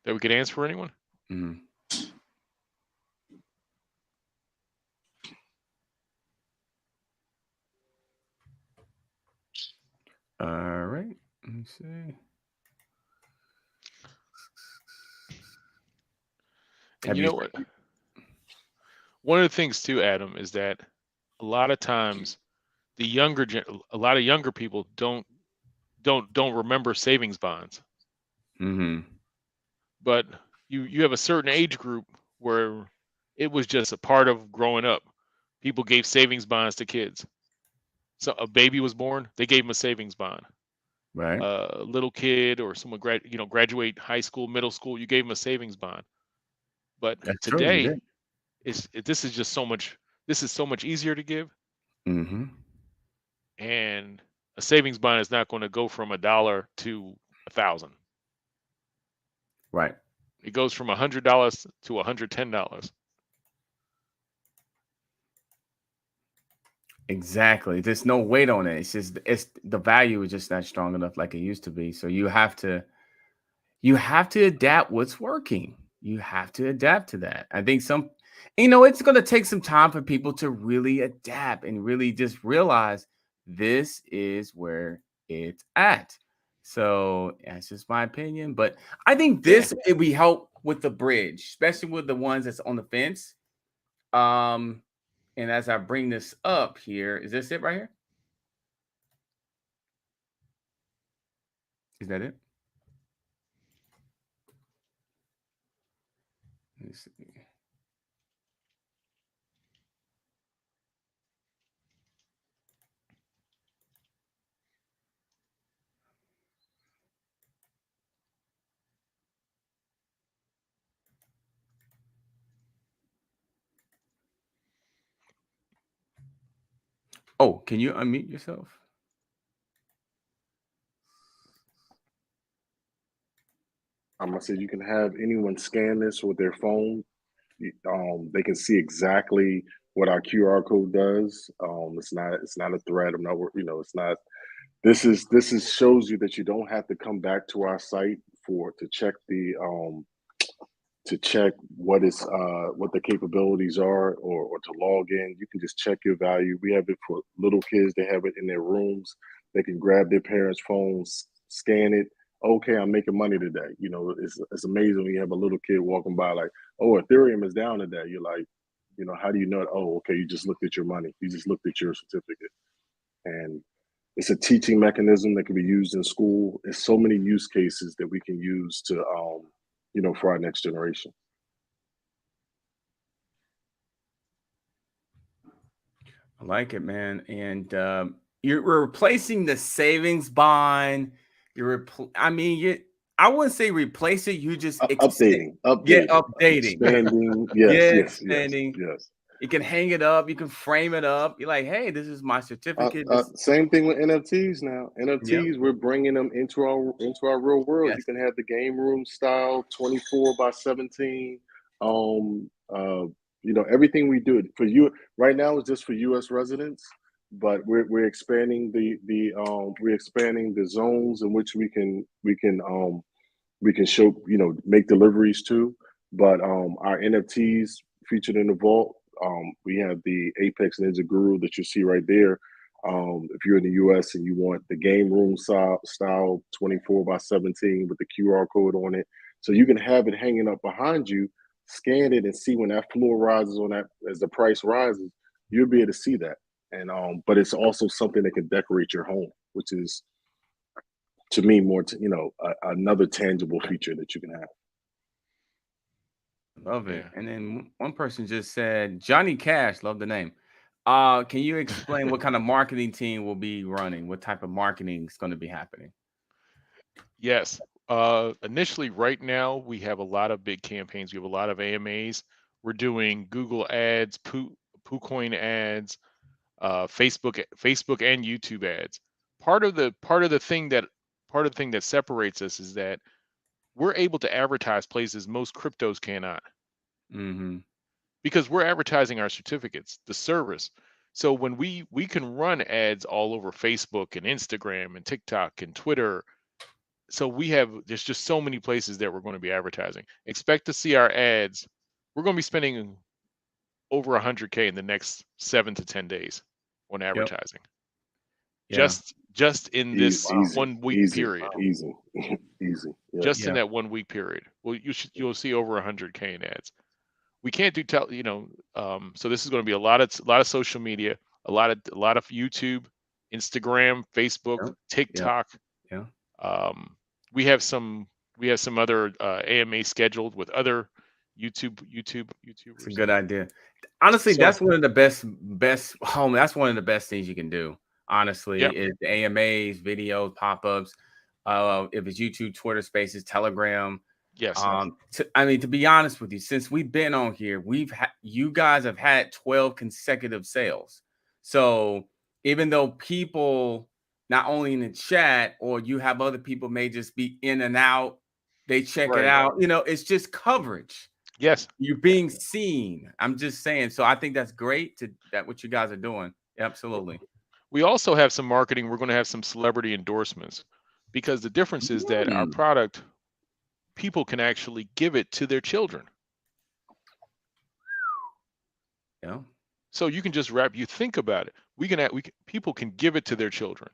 C: that we could answer for anyone?
A: Mm-hmm. All right. Let me see.
C: And you know what? One of the things too, Adam, is that a lot of times a lot of younger people don't remember savings bonds.
A: Mm-hmm.
C: But you have a certain age group where it was just a part of growing up. People gave savings bonds to kids. So a baby was born, they gave him a savings bond.
A: Right.
C: A little kid or someone graduate high school, middle school, you gave them a savings bond. But
A: That's
C: today,
A: true.
C: this is so much easier to give,
A: Mm-hmm.
C: and a savings bond is not going to go from $1 to 1,000.
A: Right.
C: It goes from $100 to $110.
A: Exactly. There's no weight on it. It's the value is just not strong enough like it used to be. So you have to adapt what's working. You have to adapt to that. I think it's going to take some time for people to really adapt and really just realize this is where it's at. So that's just my opinion. But I think it will help with the bridge, especially with the ones that's on the fence. And as I bring this up here, is this it right here? Is that it? Let me see. Oh, can you unmute yourself?
B: I said you can have anyone scan this with their phone. They can see exactly what our QR code does. It's not a threat. I'm not, it's not. This is shows you that you don't have to come back to our site to check what the capabilities are or to log in. You can just check your value. We have it for little kids. They have it in their rooms. They can grab their parents' phones, scan it. Okay, I'm making money today. It's amazing when you have a little kid walking by like, oh, Ethereum is down today. You're like, how do you know? Oh, okay, you just looked at your money. You just looked at your certificate. And it's a teaching mechanism that can be used in school. There's so many use cases that we can use to, for our next generation.
A: I like it, man. And you're replacing the savings bond. I wouldn't say replace it. You just
B: updating, expanding. Expanding. Yes.
A: You can hang it up. You can frame it up. You're like, hey, this is my certificate.
B: Same thing with NFTs now. NFTs, we're bringing them into our real world. Yes. You can have the game room style, 24/17. Everything we do for you right now is just for U.S. residents, but we're expanding the zones in which we can show make deliveries to. But our NFTs featured in the vault. We have the Apex Ninja Guru that you see right there. If you're in the US and you want the game room style 24/17 with the QR code on it, so you can have it hanging up behind you, scan it and see when that floor rises on that, as the price rises, you'll be able to see that. And but it's also something that can decorate your home, which is, to me, more another tangible feature that you can have.
A: Love it. And then one person just said, Johnny Cash, love the name. Can you explain what kind of marketing team will be running? What type of marketing is going to be happening?
C: Yes. Initially, right now, we have a lot of big campaigns. We have a lot of AMAs. We're doing Google ads, KuCoin ads, Facebook and YouTube ads. Part of the thing that separates us is that we're able to advertise places most cryptos cannot. Because we're advertising our certificates, the service. So when we can run ads all over Facebook and Instagram and TikTok and Twitter. So there's just so many places that we're going to be advertising. Expect to see our ads. We're going to be spending over $100K in the next 7 to 10 days on advertising. Just in this 1 week period.
B: Easy. Yeah.
C: Just in that 1 week period. Well, you'll see over 100K in ads. We can't do so this is going to be a lot of social media, a lot of YouTube, Instagram, Facebook, TikTok. We have some other AMA scheduled with other YouTubers.
A: It's a good idea. Honestly, that's one of the best that's one of the best things you can do. Honestly, is the AMAs, videos, pop-ups. If it's YouTube, Twitter Spaces, Telegram.
C: Yes.
A: To be honest with you, since we've been on here, you guys have had 12 consecutive sales. So even though people not only in the chat or you have other people may just be in and out, they check it out. It's just coverage.
C: Yes.
A: You're being seen. I'm just saying. So I think that's great that what you guys are doing. Absolutely.
C: We also have some marketing. We're going to have some celebrity endorsements because the difference is that our product, people can actually give it to their children.
A: Yeah.
C: So you can just you think about it. People can give it to their children.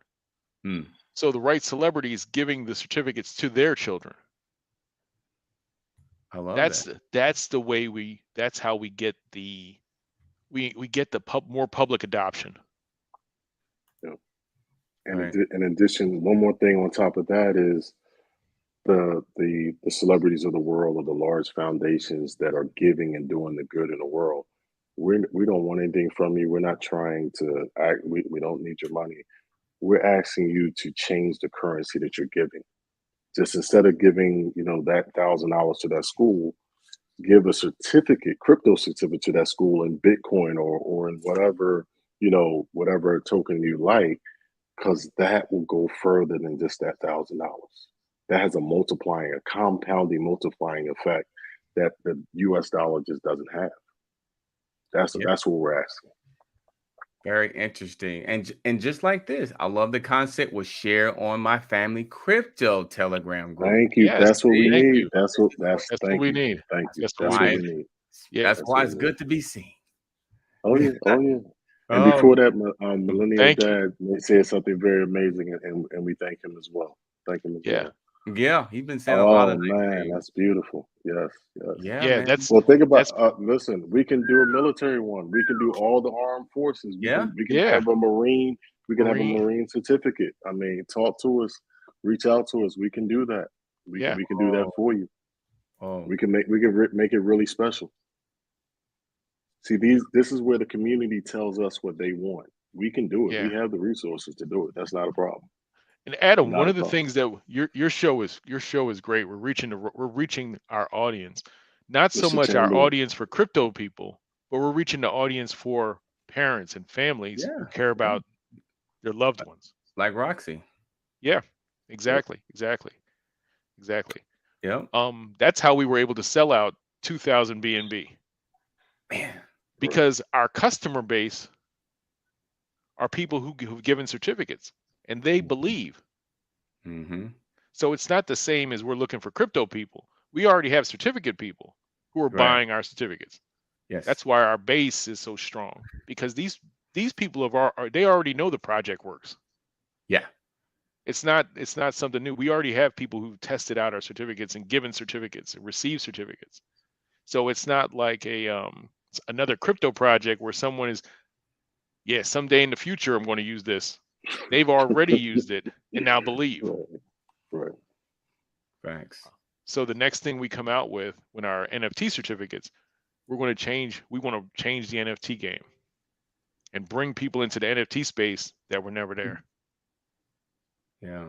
C: So the right celebrity is giving the certificates to their children.
A: I love that.
C: That's how we get the more public adoption.
B: Yeah. And in addition, one more thing on top of that is the celebrities of the world or the large foundations that are giving and doing the good in the world. We don't want anything from you. We're not trying to act. We don't need your money. We're asking you to change the currency that you're giving. Just instead of giving, that $1,000 to that school, give a certificate, crypto certificate to that school in Bitcoin or in whatever, whatever token you like, because that will go further than just that $1,000. That has a compounding multiplying effect that the US dollar just doesn't have. That's what we're asking.
A: Very interesting. And just like this, I love the concept was share on my family crypto Telegram group.
B: Thank you.
C: Yes,
B: that's what we need.
C: You.
B: That's what
C: we need.
B: Thank you.
C: That's
B: what we need.
A: Yeah, that's why it's good to be seen.
B: Oh yeah. And before that, Millennial Dad said something very amazing, and we thank him as well. Thank him as well.
A: Yeah, he's been saying a lot of
B: things. That's beautiful. Yes.
A: Yeah,
C: that's
B: well. Think about listen. We can do a military one. We can do all the armed forces. We can have a Marine. We can have a Marine certificate. I mean, talk to us, reach out to us. We can do that. We can do that for you. We can make it really special. See, this is where the community tells us what they want. We can do it. We have the resources to do it. That's not a problem.
C: And Adam, one of the things that your show is great. We're reaching our audience, not so much our audience for crypto people, but we're reaching the audience for parents and families who care about their loved ones.
A: Like Roxy.
C: Yeah, exactly.
A: Yeah.
C: That's how we were able to sell out 2,000 BNB.
A: Man.
C: Because our customer base are people who've given certificates. And they believe. So it's not the same as we're looking for crypto people. We already have certificate people who are buying our certificates.
A: Yes.
C: That's why our base is so strong, because these people they already know the project works.
A: Yeah.
C: It's not something new. We already have people who tested out our certificates and given certificates and received certificates. So it's not like another crypto project where someone is, someday in the future I'm going to use this. They've already used it and now believe.
B: Right.
A: Thanks.
C: So the next thing we come out with when our NFT certificates, we want to change the NFT game and bring people into the NFT space that were never there.
A: Yeah.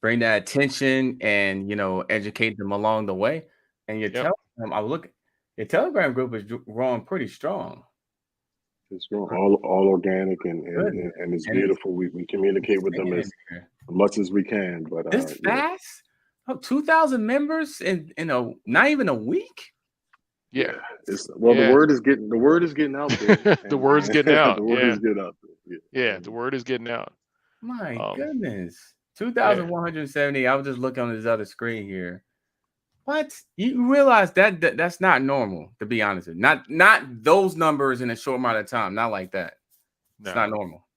A: Bring that attention and educate them along the way. And your Telegram, your Telegram group is growing pretty strong.
B: It's growing all organic and it's
A: And
B: beautiful. We communicate with them as much as we can. But
A: this fast? Oh, 2,000 members in not even a week?
C: Yeah.
B: The word is getting out there.
C: The word's getting out.
B: The word is getting out there.
C: Yeah, the word is getting out.
A: My goodness. 2,170. I was just looking on this other screen here. What? You realize that's not normal, to be honest with you. Not those numbers in a short amount of time. Not like that. No. It's not normal.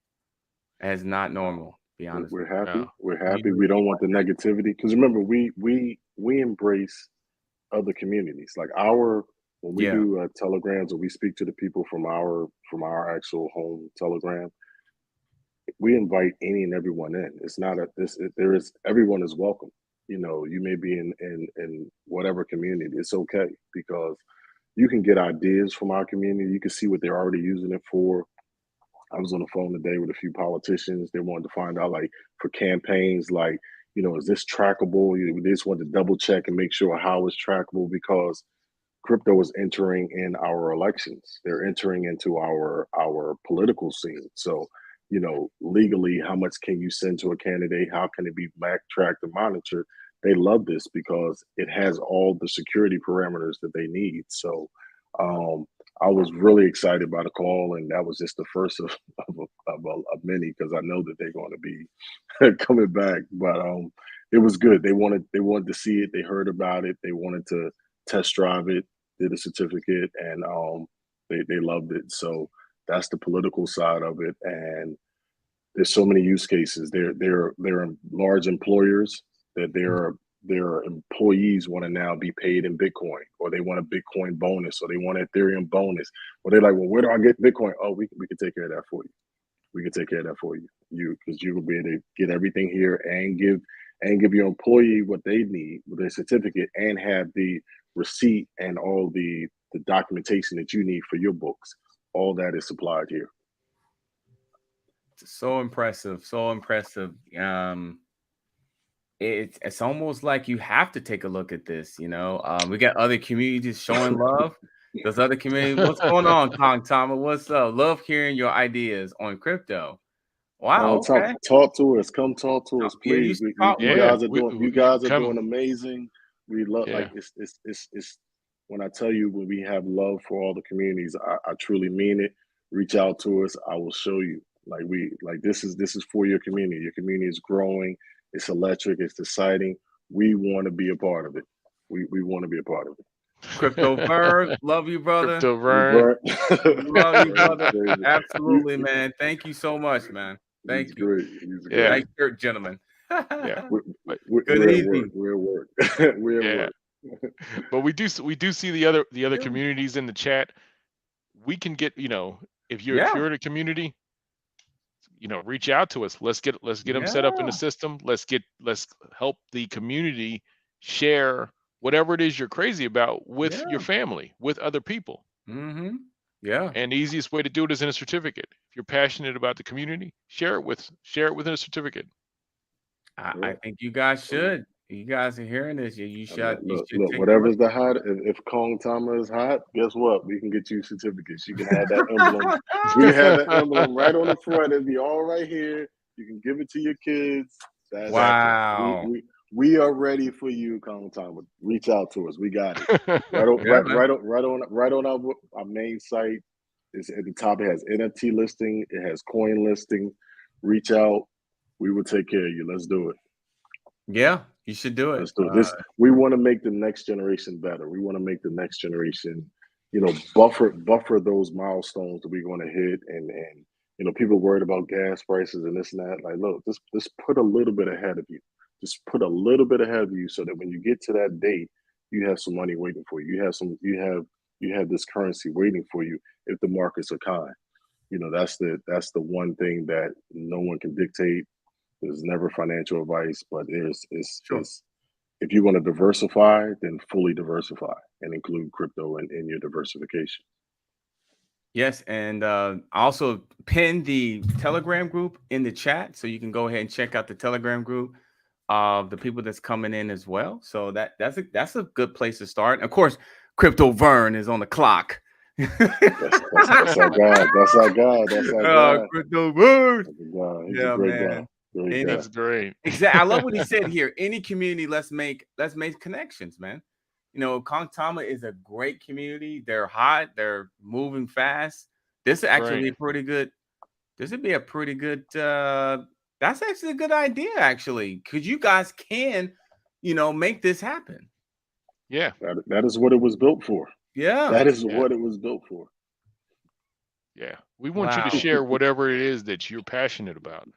A: It's not normal, to be honest.
B: We're happy. No. We're happy. We don't want the negativity. Because remember, we embrace other communities. Like when we do telegrams or we speak to the people from our actual home telegram, we invite any and everyone in. It's not everyone is welcome. You may be in whatever community. It's okay, because you can get ideas from our community. You can see what they're already using it for. I was on the phone today with a few politicians. They wanted to find out, like, for campaigns, like, is this trackable? They just wanted to double check and make sure how it's trackable, because crypto is entering in our elections. They're entering into our political scene. So, legally, how much can you send to a candidate? How can it be backtracked and monitored? They love this because it has all the security parameters that they need. So I was really excited by the call, and that was just the first of many, because I know that they're going to be coming back. But it was good. They wanted to see it. They heard about it. They wanted to test drive it, did a certificate, and they loved it. So that's the political side of it. And there's so many use cases. They're large employers that their employees want to now be paid in Bitcoin, or they want a Bitcoin bonus, or they want an Ethereum bonus, or they're like, well, where do I get Bitcoin? Oh, we can take care of that for you. We can take care of that for you. Because you will be able to get everything here and give your employee what they need with their certificate, and have the receipt and all the documentation that you need for your books. All that is supplied here.
A: So impressive. So impressive. It's almost like you have to take a look at this. We got other communities showing love. Those other communities, what's going on, Thomas? What's up? Love hearing your ideas on crypto. Wow. Okay.
B: Talk to us. Come talk to us, please. You guys are doing amazing. We love, like, it's when I tell you, when we have love for all the communities, I truly mean it. Reach out to us. I will show you. This is for your community. Your community is growing. It's electric. It's exciting. We want to be a part of it. We want to be a part of it.
A: Crypto Vern, love you, brother.
C: Crypto Vern.
A: Love you, brother. Absolutely, man. Thank you so much, man. Thank you.
B: Great.
A: Yeah. Nice shirt, gentlemen.
B: Yeah.
A: Good evening.
B: We're at work. We're at work.
C: But we do see the other communities in the chat. We can get, if you're in a community, reach out to us. Let's get them set up in the system. Let's help the community share whatever it is you're crazy about with your family, with other people.
A: Mm-hmm. Yeah.
C: And the easiest way to do it is in a certificate. If you're passionate about the community, share it within a certificate.
A: I think you guys should. You guys are hearing this. You should.
B: Look, whatever's the hot. If Kong Tama is hot, guess what? We can get you certificates. You can have that emblem. We can have that emblem right on the front. It'll be all right here. You can give it to your kids.
A: Wow.
B: We are ready for you, Kong Tama. Reach out to us. We got it. Right on our main site. It's at the top. It has NFT listing. It has coin listing. Reach out. We will take care of you. Let's do it.
A: Yeah, you should do it.
B: Let's do this. We want to make the next generation better. We want to make the next generation, buffer those milestones that we're going to hit. And people worried about gas prices and this and that. Like, look, just put a little bit ahead of you. Just put a little bit ahead of you, so that when you get to that date, you have some money waiting for you. You have this currency waiting for you if the markets are kind. That's the one thing that no one can dictate. There's never financial advice, but it's if you want to diversify, then fully diversify and include crypto in your diversification.
A: Yes, and also pin the Telegram group in the chat, so you can go ahead and check out the Telegram group of the people that's coming in as well. So that's a good place to start. Of course, Crypto Vern is on the clock.
B: That's our guy. That's our guy. That's our guy.
A: Crypto Bird.
B: That's a guy. He's
A: Yeah,
B: a great guy.
A: man.
B: Great guy.
C: That's great.
A: Exactly. I love what he said here. Any community, let's make connections, man. You know, _𝐿 is a great community. They're hot. They're moving fast. This is actually pretty good. This would be a pretty good. That's actually a good idea, actually, because you guys can, you know, make this happen.
C: Yeah.
B: That is what it was built for.
A: Yeah.
B: That is what it was built for.
C: Yeah. We want you to
A: Wow.
C: share whatever it is that you're passionate about.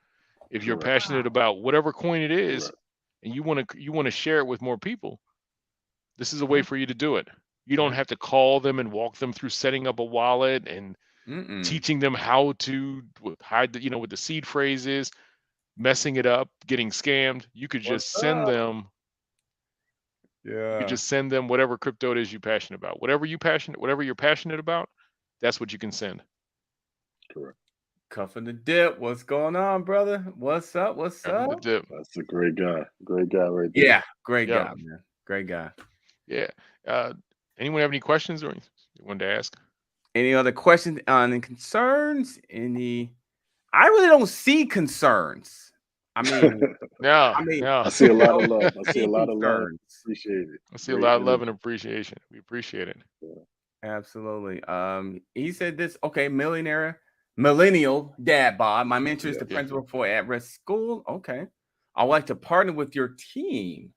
C: If you're passionate about whatever coin it is, and you want to share it with more people, this is a way for you to do it. You don't have to call them and walk them through setting up a wallet and teaching them how to hide the, what the seed phrase is, messing it up, getting scammed. You could just send them. Yeah. You could just send them whatever crypto it is you're passionate about. Whatever you're passionate about, that's what you can send.
B: Correct.
A: Cuffing the dip. What's going on, brother? What's up? What's up?
C: The dip.
B: That's a great guy. Great guy right there.
A: Yeah, great guy, man. Great guy.
C: Yeah. Anyone have any questions or anything you wanted to ask?
A: Any other questions on concerns? I really don't see concerns. I mean,
C: no.
B: I see a lot of love. I see a lot of love. Appreciate it.
C: I see a lot of love and appreciation. We appreciate it.
A: Yeah. Absolutely. He said this. Okay, millennial dad bod. My mentor is the principal for at-risk school. Okay, I'd like to partner with your team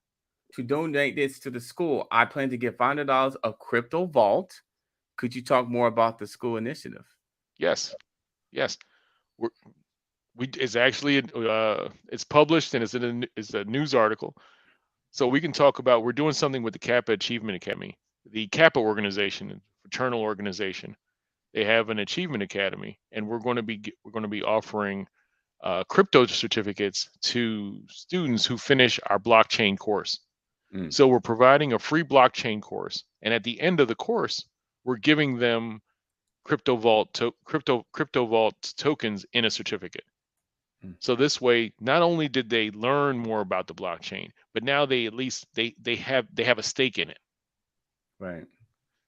A: to donate this to the school. I plan to give $500 of CryptoVault. Could you talk more about the school initiative?
C: Yes. It's actually it's published and it's a news article, so we can talk about. We're doing something with the Kappa Achievement Academy, the Kappa organization, fraternal organization. They have an achievement academy, and we're going to be offering crypto certificates to students who finish our blockchain course. So we're providing a free blockchain course, and at the end of the course, we're giving them CryptoVault tokens in a certificate. So this way, not only did they learn more about the blockchain, but now they at least they have a stake in it.
A: Right.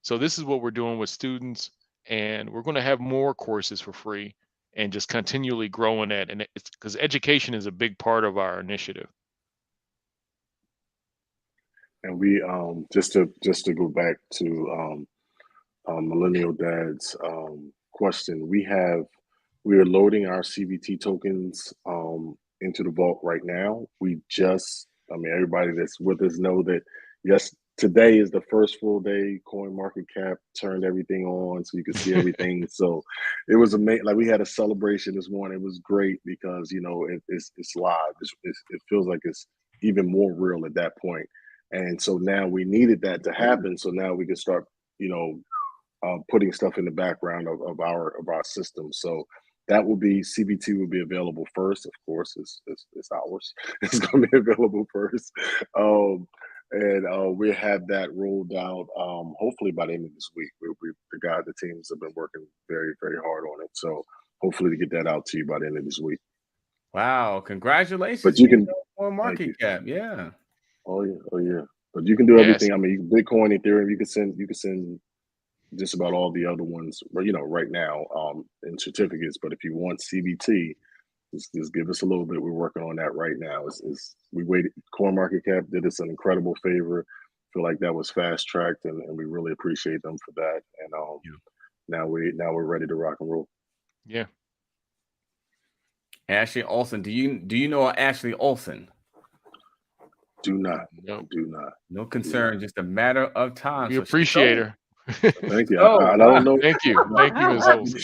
C: So this is what we're doing with students, and we're going to have more courses for free and just continually growing that. And it's because education is a big part of our initiative.
B: And we just to go back to Millennial Dad's question, we are loading our CBT tokens into the vault right now. Everybody that's with us know that today is the first full day CoinMarketCap turned everything on so you can see everything. So it was amazing. Like, we had a celebration this morning. It was great because it's live. It feels like it's even more real at that point. And so now we needed that to happen. So now we can start, putting stuff in the background of our system. So that will be CBT will be available first. Of course, it's ours. It's going to be available first. And we have that rolled out hopefully by the end of this week. The teams have been working very, very hard on it. So hopefully to get that out to you by the end of this week.
A: Wow! Congratulations!
B: But you can
A: market cap, yeah.
B: Oh yeah. But you can do everything. I mean, Bitcoin, Ethereum. You can send just about all the other ones. Right now in certificates. But if you want CBT, just give us a little bit. We're working on that right now. We waited. CoinMarketCap did us an incredible favor. Feel like that was fast tracked, and we really appreciate them for that. And now we're ready to rock and roll.
C: Yeah.
A: Ashley Olsen. Do you know Ashley Olsen?
B: Do not.
C: No.
B: Do not.
A: No concern. Just a matter of time.
C: We appreciate her.
B: Thank you. I don't know.
C: Thank you, Ms. Olsen.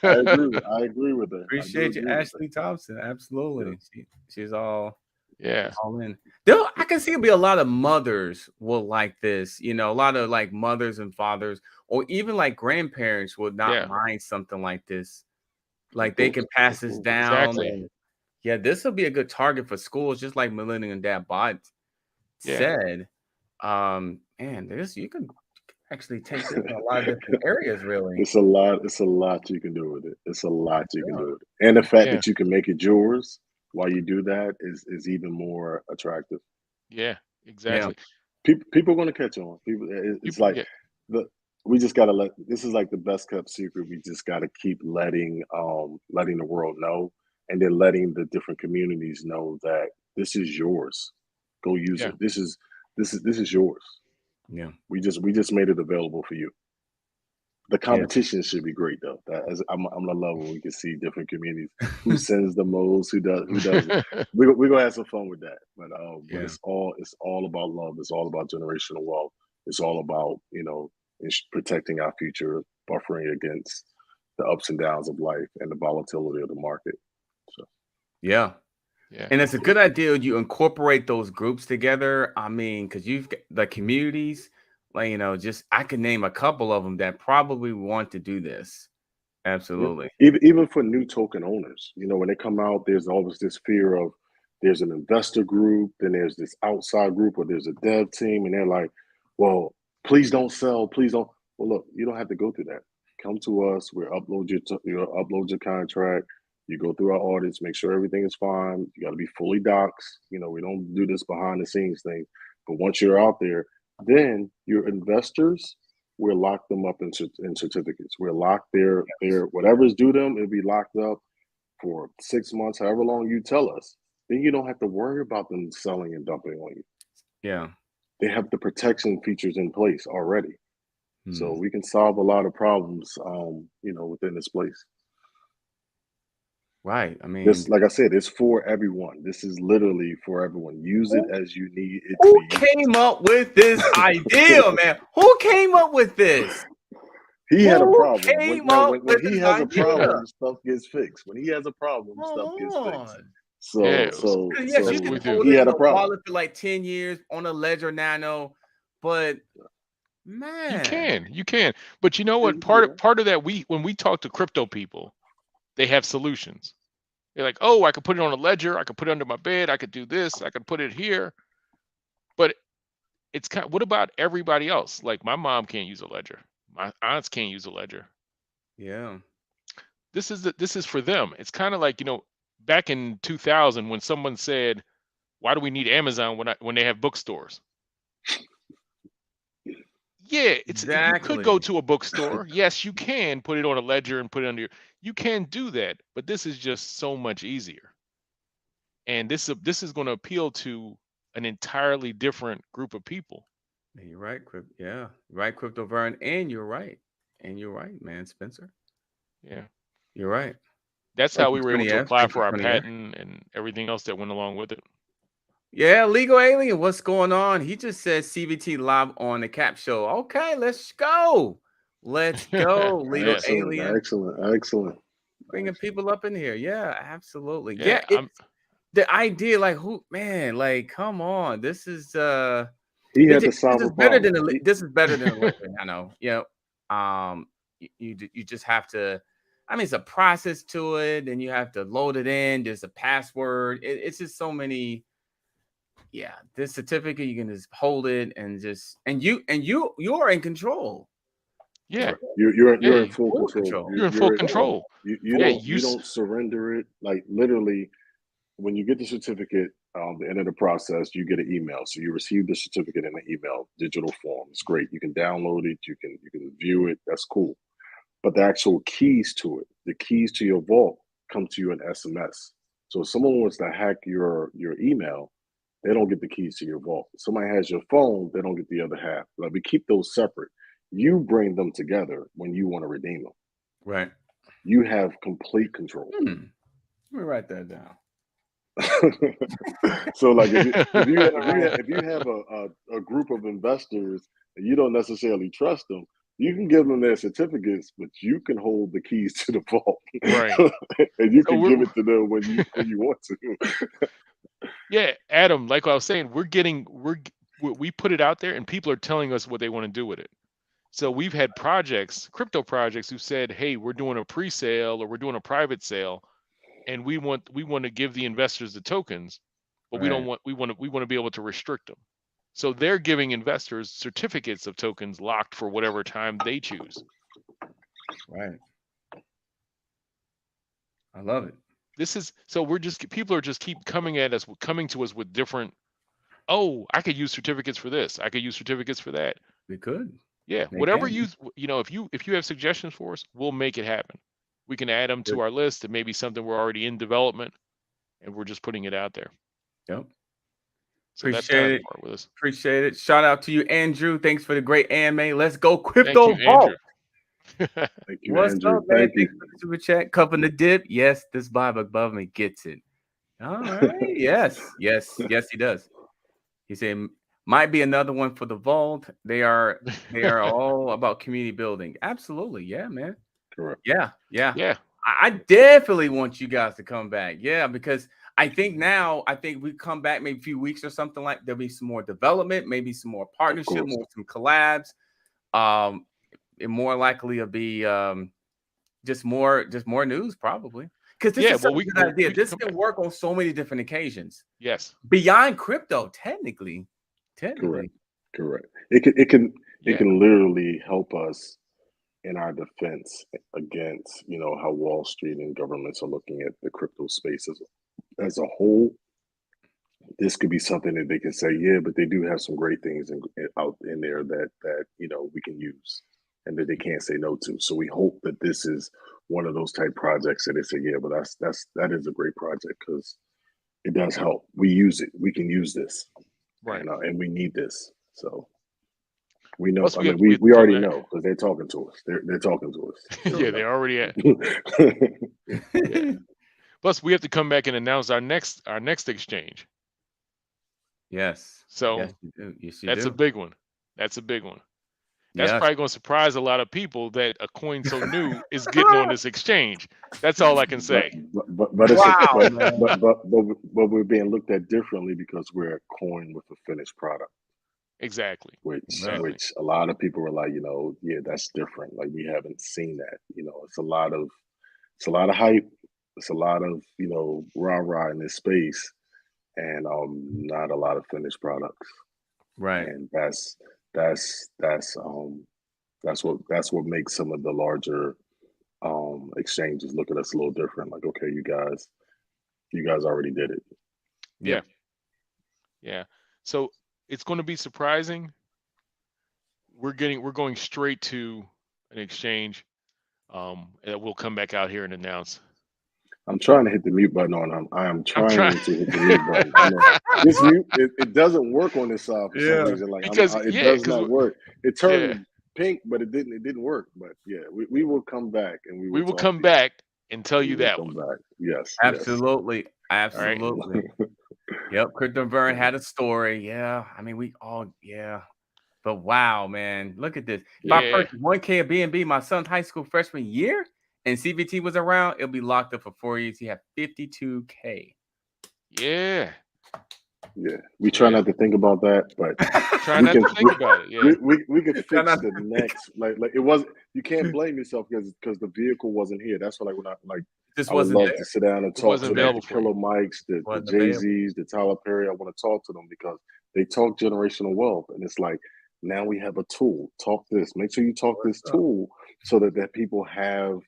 B: I agree with that.
A: Appreciate you, Ashley Thompson. Absolutely. Yeah. She's all in. I can see it'll be a lot of mothers will like this. A lot of like mothers and fathers, or even like grandparents would not mind something like this. Like they can pass this down.
C: Exactly.
A: And, this will be a good target for schools, just like Millennial Dad Bod said. You can actually take this in a lot of different areas, really.
B: It's a lot you can do with it. It's a lot you can do with it. And the fact that you can make it yours while you do that is even more attractive.
C: Yeah, exactly.
B: People are going to catch on. It's like we just gotta let. This is like the best kept secret. We just gotta keep letting the world know, and then letting the different communities know that this is yours. Go use
C: Yeah.
B: it. This is yours.
A: Yeah.
B: We just made it available for you. The
A: Yeah.
B: competition should be great though. I'm gonna love when we can see different communities who sends the most, who doesn't. We're gonna have some fun with that. But
A: Yeah.
B: it's all about love. It's all about generational wealth. It's all about protecting our future, buffering against the ups and downs of life and the volatility of the market. So
A: Yeah.
C: Yeah.
A: And it's a good idea you incorporate those groups together. I mean, because you've got the communities, like, just I can name a couple of them that probably want to do this.
B: yeah.
A: Absolutely.
B: Even for new token owners, when they come out, there's always this fear of there's an investor group, then there's this outside group, or there's a dev team, and they're like, well, please don't sell, please don't. Well, look, you don't have to go through that. Come to us, we'll upload your contract. You go through our audits, make sure everything is fine. You got to be fully doxxed. We don't do this behind the scenes thing. But once you're out there, then your investors, we'll lock them up in certificates. We'll lock their whatever's due them. It'll be locked up for 6 months, however long you tell us. Then you don't have to worry about them selling and dumping on you.
A: Yeah.
B: They have the protection features in place already, so we can solve a lot of problems, within this place.
A: Right. I mean,
B: This, like I said, it's for everyone. This is literally for everyone. Use it as you need it to
A: who
B: be used.
A: came up with this idea, man? Who came up with this?
B: He had a
A: Who
B: problem.
A: came up
B: When
A: with
B: he
A: this
B: has a
A: idea?
B: problem, stuff gets fixed. When he has a problem,
A: Come
B: stuff gets fixed.
A: on.
B: So
C: Yeah, it was-
B: so
A: Yes,
B: so
A: you can
C: we do.
A: hold
B: he
A: it
B: had
A: in
B: a
A: a
B: problem.
A: wallet for like 10 years on a Ledger Nano, but man,
C: You can. But you know
B: Yeah,
C: what?
B: you can do
C: Part of that, when we talk to crypto people, they have solutions. They're like, oh, I could put it on a ledger, I could put it under my bed, I could do this, I could put it here. But it's what about everybody else? Like my mom can't use a ledger. My aunts can't use a ledger.
A: yeah,
C: This is for them. It's kind of like, back in 2000 when someone said, why do we need Amazon when they have bookstores? Yeah, you could go
A: exactly.
C: to a bookstore. Yes, you can put it on a ledger and put it under you can do that, but this is just so much easier. And this is going to appeal to an entirely different group of people.
A: You're right, yeah, right, Crypto Vern, and you're right, man, Spencer.
C: Yeah.
A: You're right.
C: That's how
A: Thank you,
C: we were able
A: 20
C: to
A: F.
C: apply
A: Thank you,
C: for our
A: 20 F.
C: patent and everything else that went along with it.
A: Yeah, Legal Alien, what's going on? He just said CVT live on the Cap Show. Okay, let's go. Let's go, Legal
C: Yes.
A: Alien.
B: Excellent.
A: Bringing people up in here. Yeah, absolutely.
C: Yeah,
A: Yeah, it's the idea, like, like, come on. This is
B: He had to
A: this
B: solve
A: is
B: a
A: better
B: problem.
A: than this is better than a ledger. I know. You just have to. I mean, it's a process to it, and you have to load it in. There's a password. It's just so many. Yeah, this certificate you can just hold it and you're in control.
C: Yeah.
B: You're
C: Yeah,
B: in full control.
C: you're in full control.
B: You
C: Yeah,
B: don't surrender it. Like literally, when you get the certificate, the end of the process, you get an email. So you receive the certificate in an email, digital form. It's great. You can download it. You can view it. That's cool. But the actual keys to it, the keys to your vault, come to you in SMS. So if someone wants to hack your email, they don't get the keys to your vault. If somebody has your phone, they don't get the other half. Like we keep those separate. You bring them together when you want to redeem them.
A: Right.
B: You have complete control.
A: Let me write that down.
B: So like if you have a group of investors and you don't necessarily trust them, you can give them their certificates, but you can hold the keys to the vault.
C: Right.
B: And you can give it to them when you want to.
C: Yeah, Adam, like I was saying, we put it out there and people are telling us what they want to do with it. So we've had crypto projects who said, hey, we're doing a pre-sale or we're doing a private sale and we want to give the investors the tokens, but
A: Right.
C: we want to be able to restrict them. So they're giving investors certificates of tokens locked for whatever time they choose.
A: Right. I love it.
C: People are just keep coming to us with different, oh, I could use certificates for this. I could use certificates for that.
A: We could.
C: Yeah,
A: They
C: whatever
A: can.
C: if you have suggestions for us, we'll make it happen. We can add them
A: Good.
C: to our list. It may be something we're already in development, and we're just putting it out there.
A: Yep.
C: So that's kind
A: Appreciate
C: of
A: it.
C: the part with us.
A: Appreciate it. Shout out to you, Andrew. Thanks for the great AMA. Let's go,
C: Thank you,
A: Crypto
C: Andrew.
A: Vault.
B: Thank you,
A: What's
B: Andrew.
A: up, man?
B: Thank you.
A: Thanks for the super chat. Covering the dip. Yes, this vibe above me gets it. All right. Yes, yes, yes, he does. He said might be another one for the vault. They are all about community building. Absolutely. Yeah, man.
B: Correct.
A: Yeah.
C: Yeah.
A: I definitely want you guys to come back. Yeah, because I think we come back maybe a few weeks or something like there'll be some more development, maybe some more partnership, some collabs. It more likely will be just more news probably. Because this is a good idea. This can work on so many different occasions.
C: Yes.
A: Beyond crypto, technically.
B: Correct. It can literally help us in our defense against, how Wall Street and governments are looking at the crypto space as a whole. This could be something that they can say, yeah, but they do have some great things out in there that we can use and that they can't say no to. So we hope that this is one of those type projects that they say, yeah, but that is a great project because it does help. We use it. We can use this,
C: right?
B: And we need this. So we know.
C: Plus,
B: I mean, we already know because they're talking to us. They're talking to us.
C: Yeah, they already have. Yeah. Plus, we have to come back and announce our next exchange.
A: Yes.
C: So
A: yes, you do. Yes, you
C: that's
A: do.
C: a big one. That's probably going to surprise a lot of people that a coin so new is getting on this exchange. That's all I can say.
B: But we're being looked at differently because we're a coin with a finished product.
C: Exactly.
B: Which a lot of people are like, yeah, that's different. Like we haven't seen that. It's a lot of hype. It's a lot of rah-rah in this space, and not a lot of finished products.
A: Right.
B: And that's what makes some of the larger exchanges look at us a little different. Like, okay, you guys already did it.
C: Yeah. So it's going to be surprising. We're going straight to an exchange that we'll come back out here and announce.
B: I'm trying to hit the mute button on him. I am trying to hit the mute button. This mute, it doesn't work on this side for some reason. Like it does not work. It turned pink, but it didn't work. But yeah, we will come back and we will
C: come back and tell you that one.
B: Back. Yes.
A: Absolutely.
B: Yes.
A: Absolutely. Yep. CryptoVault had a story. Yeah. I mean, But wow, man, look at this. If I purchased 1K of BNB my son's high school freshman year and CBT was around, it'll be locked up for 4 years. He had 52K.
C: Yeah.
B: Yeah. We try not to think about that, but
C: try not to think about it. Yeah.
B: We could fix the next like it wasn't. You can't blame yourself because the vehicle wasn't here. That's what I would love to sit down and talk to the Killer Mikes, the Jay-Z's, the Tyler Perry. I want to talk to them because they talk generational wealth, and it's like now we have a tool. Talk this. Make sure you talk this tool so that people have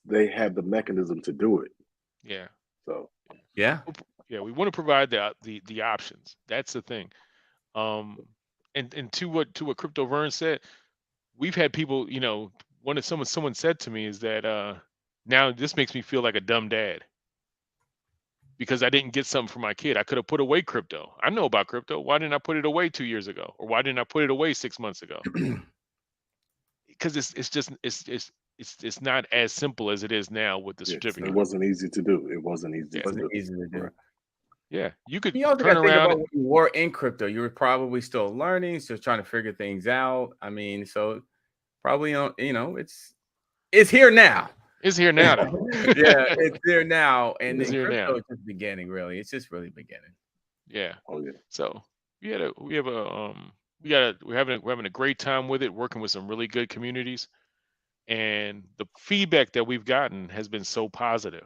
B: the mechanism to do it.
C: Yeah.
B: So
A: yeah,
C: we want to provide the options. That's the thing. And to what CryptoVault said, we've had people. Someone said to me is that now this makes me feel like a dumb dad because I didn't get something for my kid. I could have put away crypto. I know about crypto. Why didn't I put it away 2 years ago? Or why didn't I put it away 6 months ago? Because it's not as simple as it is now with the certificate.
B: It wasn't easy to do. It wasn't easy to do.
C: Right. Yeah, you could
A: also
C: turn around.
A: When you were in crypto, you were probably still learning, still trying to figure things out. I mean, so probably it's here now.
C: It's here now.
A: Yeah, it's here now, and
C: it's here
A: crypto
C: now.
A: is just beginning. Really, it's just really beginning.
C: Yeah.
B: Oh yeah.
C: So we're having a great time with it, working with some really good communities, and the feedback that we've gotten has been so positive.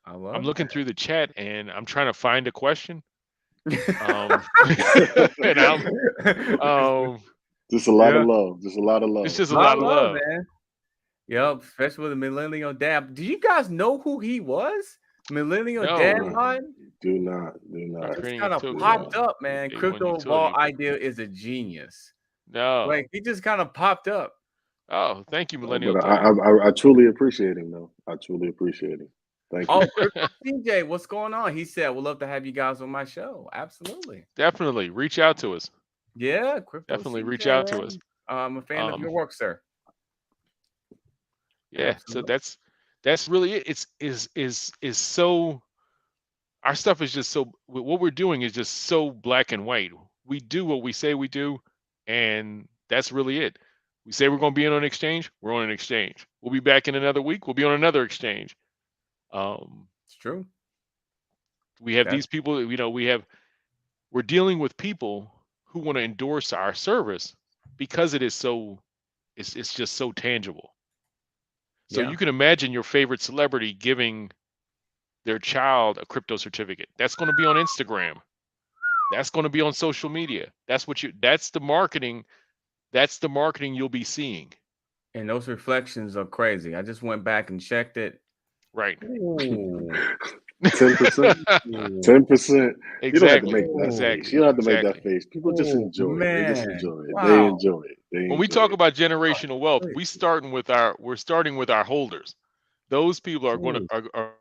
C: I'm looking through the chat and I'm trying to find a question. And
B: just a lot of love. Just a lot of love.
C: It's just a lot of love,
A: man. Yep, especially with the millennial dad. Do you guys know who he was? Millennial dad line?
B: Do not.
A: It's kind of popped up, man. CryptoVault idea is a genius.
C: No.
A: Like he just kind of popped up.
C: Oh, thank you, Millennial
B: But
C: Player.
B: I truly appreciate him, though. I truly appreciate him. Thank you.
A: Oh, Crypto CJ, what's going on? He said, "We'd love to have you guys on my show." Absolutely.
C: Definitely reach out to us.
A: Yeah, Crypto
C: Definitely
A: CJ,
C: reach out to
A: man.
C: us.
A: I'm a fan of your work, sir.
C: Yeah,
A: Absolutely.
C: so that's really it. Is so our stuff is just so what we're doing is just so black and white. We do what we say we do, and that's really it. We say we're going to be on an exchange, we're on an exchange. We'll be back in another week, we'll be on another exchange.
A: It's true.
C: We have
A: That's
C: these people, we're dealing with people who want to endorse our service because it is so it's just so tangible. So
A: yeah.
C: you can imagine your favorite celebrity giving their child a crypto certificate. That's going to be on Instagram. That's going to be on social media. That's the marketing. That's the marketing you'll be seeing.
A: And those reflections are crazy. I just went back and checked it.
C: Right.
B: 10%. 10%. You don't have to make that face. You don't have to make that face. People just enjoy it. They just enjoy it.
A: Wow.
B: They enjoy it.
C: When we talk about generational wealth, we're starting with our holders. Those people are going to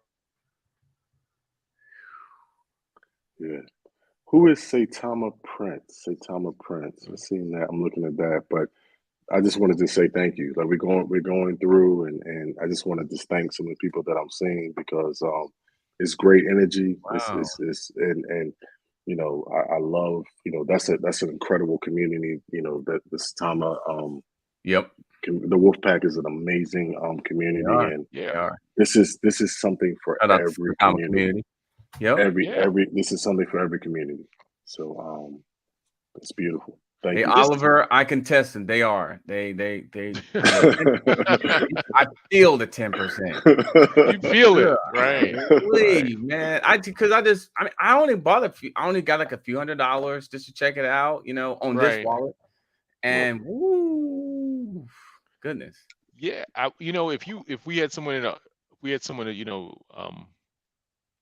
B: Yeah. Who is 𝐂𝐶 Prince? 𝐂𝐶 Prince. I've seen that. I'm looking at that, but I just wanted to say thank you. Like we're going through, and I just wanted to thank some of the people that I'm seeing because it's great energy.
A: Wow.
B: It's and you know I love that's an incredible community. That this 𝐂𝐶
A: Yep.
B: the Wolfpack is an amazing community, and this is something for every community.
A: Yep.
B: This is something for every community. So it's beautiful. Thank you,
A: Oliver. I can test them. They are. They. I feel the 10%.
C: You feel it, right?
A: Please, man. I only bought a few. I only got like a few $100s just to check it out. On this wallet, and woo, goodness.
C: Yeah, if we had someone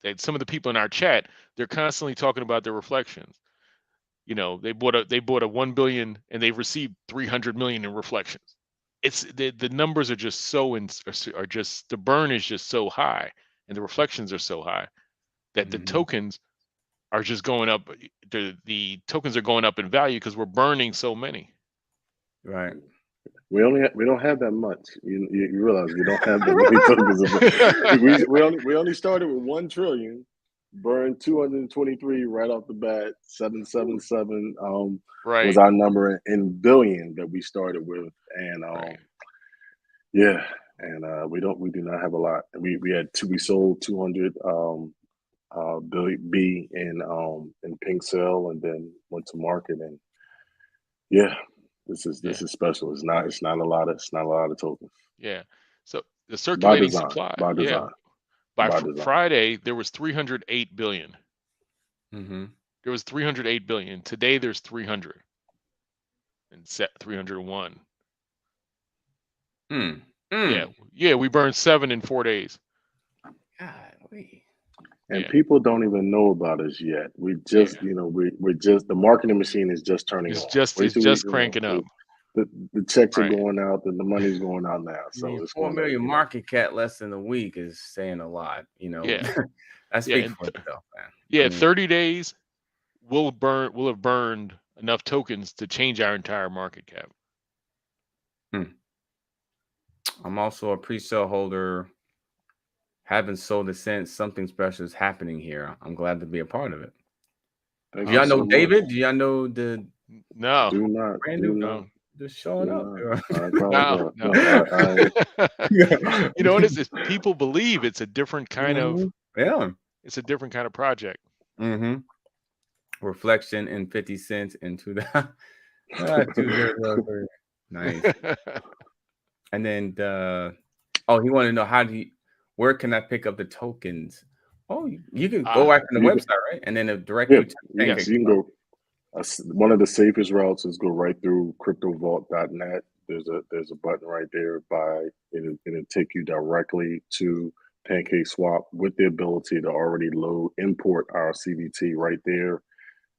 C: that some of the people in our chat, they're constantly talking about their reflections. They bought a 1 billion and they've received 300 million in reflections. It's the numbers are just the burn is just so high and the reflections are so high that the tokens are just going up. The tokens are going up in value because we're burning so many.
A: Right.
B: We don't have that much. You realize we don't have that many tokens. We only started with 1 trillion. Burned 223 right off the bat. 777 was our number in billion that we started with, and we do not have a lot. We sold 200 B in pink sale, and then went to market, and this is special. It's not a lot of tokens.
C: Yeah, so the circulating supply
B: by design.
C: By Friday, there was 308 billion. There was 308 billion. Today, there's 300 and 301. Yeah, we burned 7 in 4 days.
B: And people don't even know about us yet. We just, we're just the marketing machine is just turning on.
C: It's just cranking up.
B: The checks are going out, and the money's going out now. So it's
A: 4 million market cap less than a week is saying a lot. That speaks for itself, man.
C: Yeah, 30 days, we'll have burned enough tokens to change our entire market cap.
A: I'm also a pre-sale holder. Haven't sold it since. Something special is happening here. I'm glad to be a part of it. Do y'all know David? Do y'all know the?
C: No.
B: Do not.
A: Just showing up.
C: No. You know what it is? People believe it's a different kind of it's a different kind of project.
A: Reflection in 50 cents into the 2003. Nice. And then he wanted to know where can I pick up the tokens? Oh, you can go back on the website, right? And then direct you to
B: yes, you can go. One of the safest routes is go right through CryptoVault.net. There's a button right there. It'll take you directly to PancakeSwap with the ability to already import our CBT right there.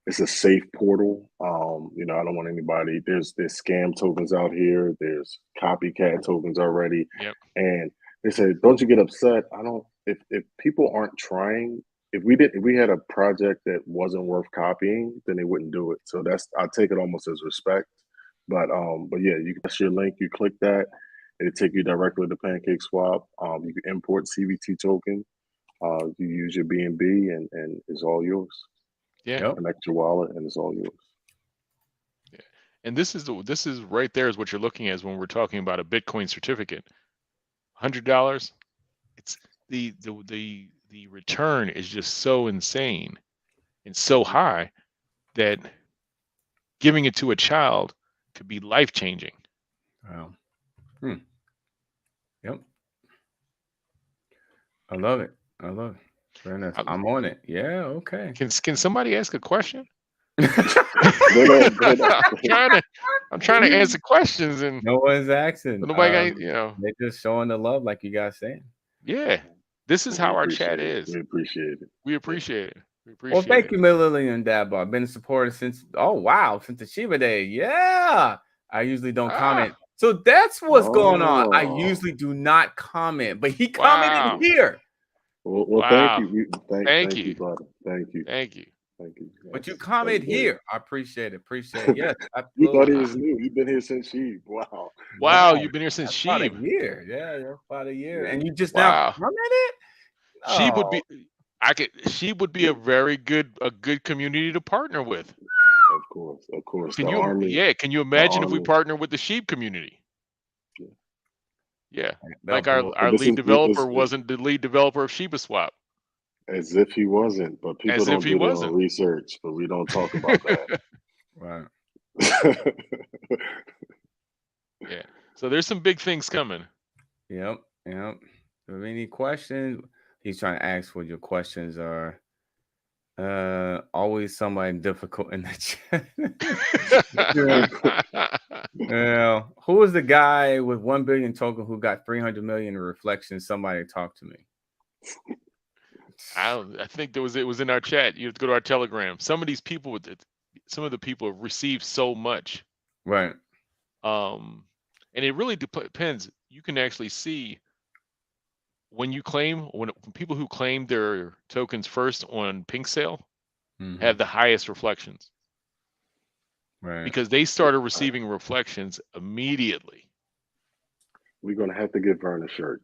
B: it's a safe portal. You know, I don't want anybody. There's scam tokens out here. There's copycat tokens already,
C: Yep.
B: and they said, don't you get upset. I don't. If people aren't trying, if we had a project that wasn't worth copying, then they wouldn't do it. So I take it almost as respect. But yeah, that's your link. You click that, it'll take you directly to PancakeSwap. You can import CVT token. You use your BNB, and it's all yours.
C: Yeah.
B: Connect your wallet, and it's all yours.
C: Yeah. And this is right there is what you're looking at when we're talking about a Bitcoin certificate. $100. It's the return is just so insane and so high that giving it to a child could be life changing.
A: Wow. Yep. I love it. I love it. Very nice. I'm on it. Yeah. Okay.
C: Can somebody ask a question?
B: Go ahead.
C: I'm trying to answer questions and
A: no one's asking.
C: Nobody got, you know.
A: They're just showing the love, like you guys saying.
C: Yeah. This is how our chat is.
B: We appreciate it.
C: We appreciate it.
A: Well, thank you, Lily and Dabba. I've been a supporter since the Shiba Day. Yeah. I usually don't comment. So that's what's going on. I usually do not comment, but he commented here.
B: Well, thank you. Thank you, brother. Thank you.
C: Thank you.
B: Thank you.
A: But you comment here. I appreciate it. Appreciate it. Yes.
B: You thought he was new. You've been here since Sheeb. Wow.
C: Wow. You've been here since Sheeb.
A: About a year. Yeah, about a year. And you just
C: wow.
A: now commented?
C: Sheeb would be Sheeb would be a very good community to partner with.
B: Of course.
C: Can you imagine if we partner with the Sheeb community? Yeah. Like our lead developer wasn't the lead developer of ShibaSwap.
B: As if he wasn't, but people don't do their own research, but we don't talk about that.
A: Right.
C: Yeah. So there's some big things coming.
A: Yep. If any questions, he's trying to ask what your questions are. Always somebody difficult in the chat. Yeah. Who was the guy with 1 billion token who got 300 million reflections? Somebody talk to me.
C: I think it was in our chat. You have to go to our Telegram. Some of these people some of the people have received so much.
A: Right.
C: And it really depends. You can actually see when people who claim their tokens first on Pink Sale have the highest reflections.
A: Right.
C: Because they started receiving reflections immediately.
B: We're gonna have to get Vern a shirt.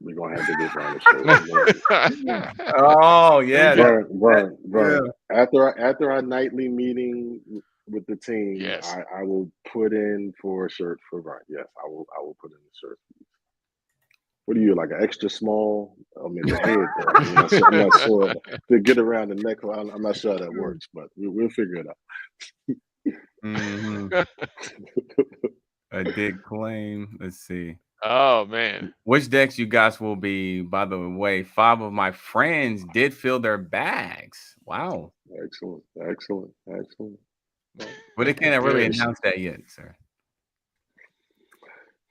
A: Oh yeah,
B: Vern. After our nightly meeting with the team,
C: yes.
B: I will put in for a shirt for Vern. Yes, I will put in a shirt. What are you, like an extra small? I mean, the head. I'm not sure to get around the neck. I'm not sure how that works, but we'll figure it out.
A: I did claim. Let's see.
C: Oh man,
A: which decks you guys will be? By the way, 5 of my friends did fill their bags. Wow,
B: excellent.
A: But they can't really announce that yet, sir.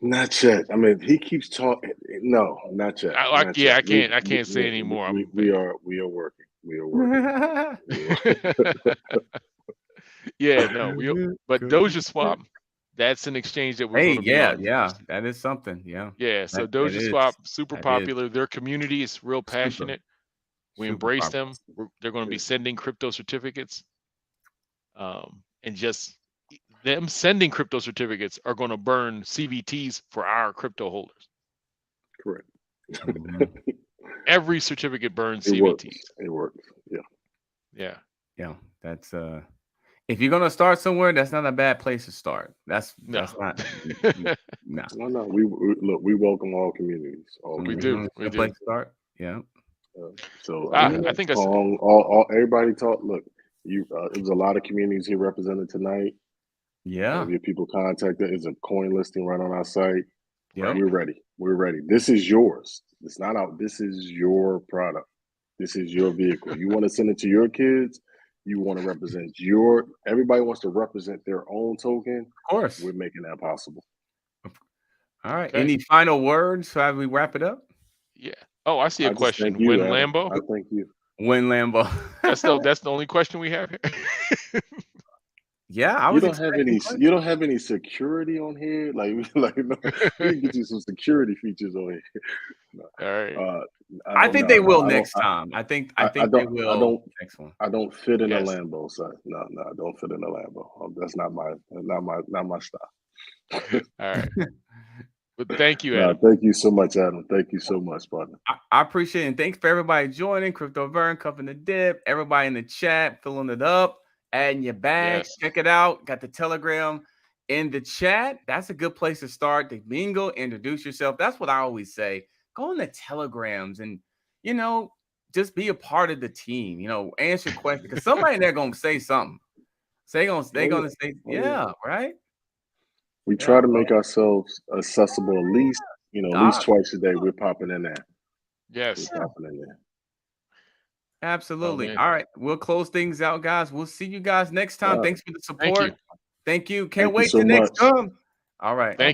B: Not yet. I mean, he keeps talking. No, not yet.
C: I can't say anymore.
B: We are working.
C: Yeah, no. But Doja Swap. That's an exchange that we're going to be on.
A: Yeah, that is something. Yeah.
C: So Doja Swap, super popular. Their community is real passionate. We embrace them. They're going to be sending crypto certificates. And just them sending crypto certificates are going to burn CVTs for our crypto holders.
B: Correct.
C: Every certificate burns CVTs.
B: It works.
C: Yeah.
A: That's if you're gonna start somewhere, that's not a bad place to start. That's not.
B: No. We welcome all communities.
C: We do.
A: Place to start. Yeah.
B: So
C: I think
B: everybody talk. Look, there's a lot of communities here represented tonight.
A: Yeah.
B: Your people contacted. There's a coin listing right on our site.
A: Yeah.
B: We're ready. This is yours. It's not out. This is your product. This is your vehicle. You want to send it to your kids. You want to represent everybody wants to represent their own token.
A: Of course.
B: We're making that possible.
A: All right. Okay. Any final words as we wrap it up?
C: Yeah. Oh, I see a question. Win Lambo?
B: I thank you.
A: Win Lambo.
C: That's the only question we have here.
A: Yeah, I
B: You
A: was
B: don't have
A: expecting
B: any.
A: questions.
B: You don't have any security on here. Like no, we can get you some security features on here. No,
C: All right.
A: I think they will
B: I don't.
A: next time. I think
B: I
A: they
B: don't. I
A: will
B: don't.
A: next one.
B: I don't fit in a
C: Yes.
B: Lambo, son. No, I don't fit in a Lambo. That's not my style.
C: All right. But thank you,
B: No,
C: Adam.
B: thank you so much, Adam. Thank you so much, partner.
A: I appreciate it. And thanks for everybody joining. Crypto Vern, Cuffing the Dip. Everybody in the chat, filling it up, adding your bags.
C: Yes.
A: Check it out. Got the Telegram in the chat. That's a good place to start. The bingo, introduce yourself. That's what I always say. Go on the Telegrams and, just be a part of the team. Answer questions because somebody in there gonna say something. They gonna say, yeah, right.
B: We
A: Yeah,
B: try to make ourselves accessible at least, at least twice a day. We're popping in there.
C: Yes.
B: We're popping in there.
A: absolutely.
C: man.
A: All right, we'll close things out, guys. We'll see you guys next time. Thanks for the
C: Thank you.
A: support. Thank you. Can't
B: Thank you
A: wait
B: so
A: till next
B: much.
A: time. All right.
C: Thank you.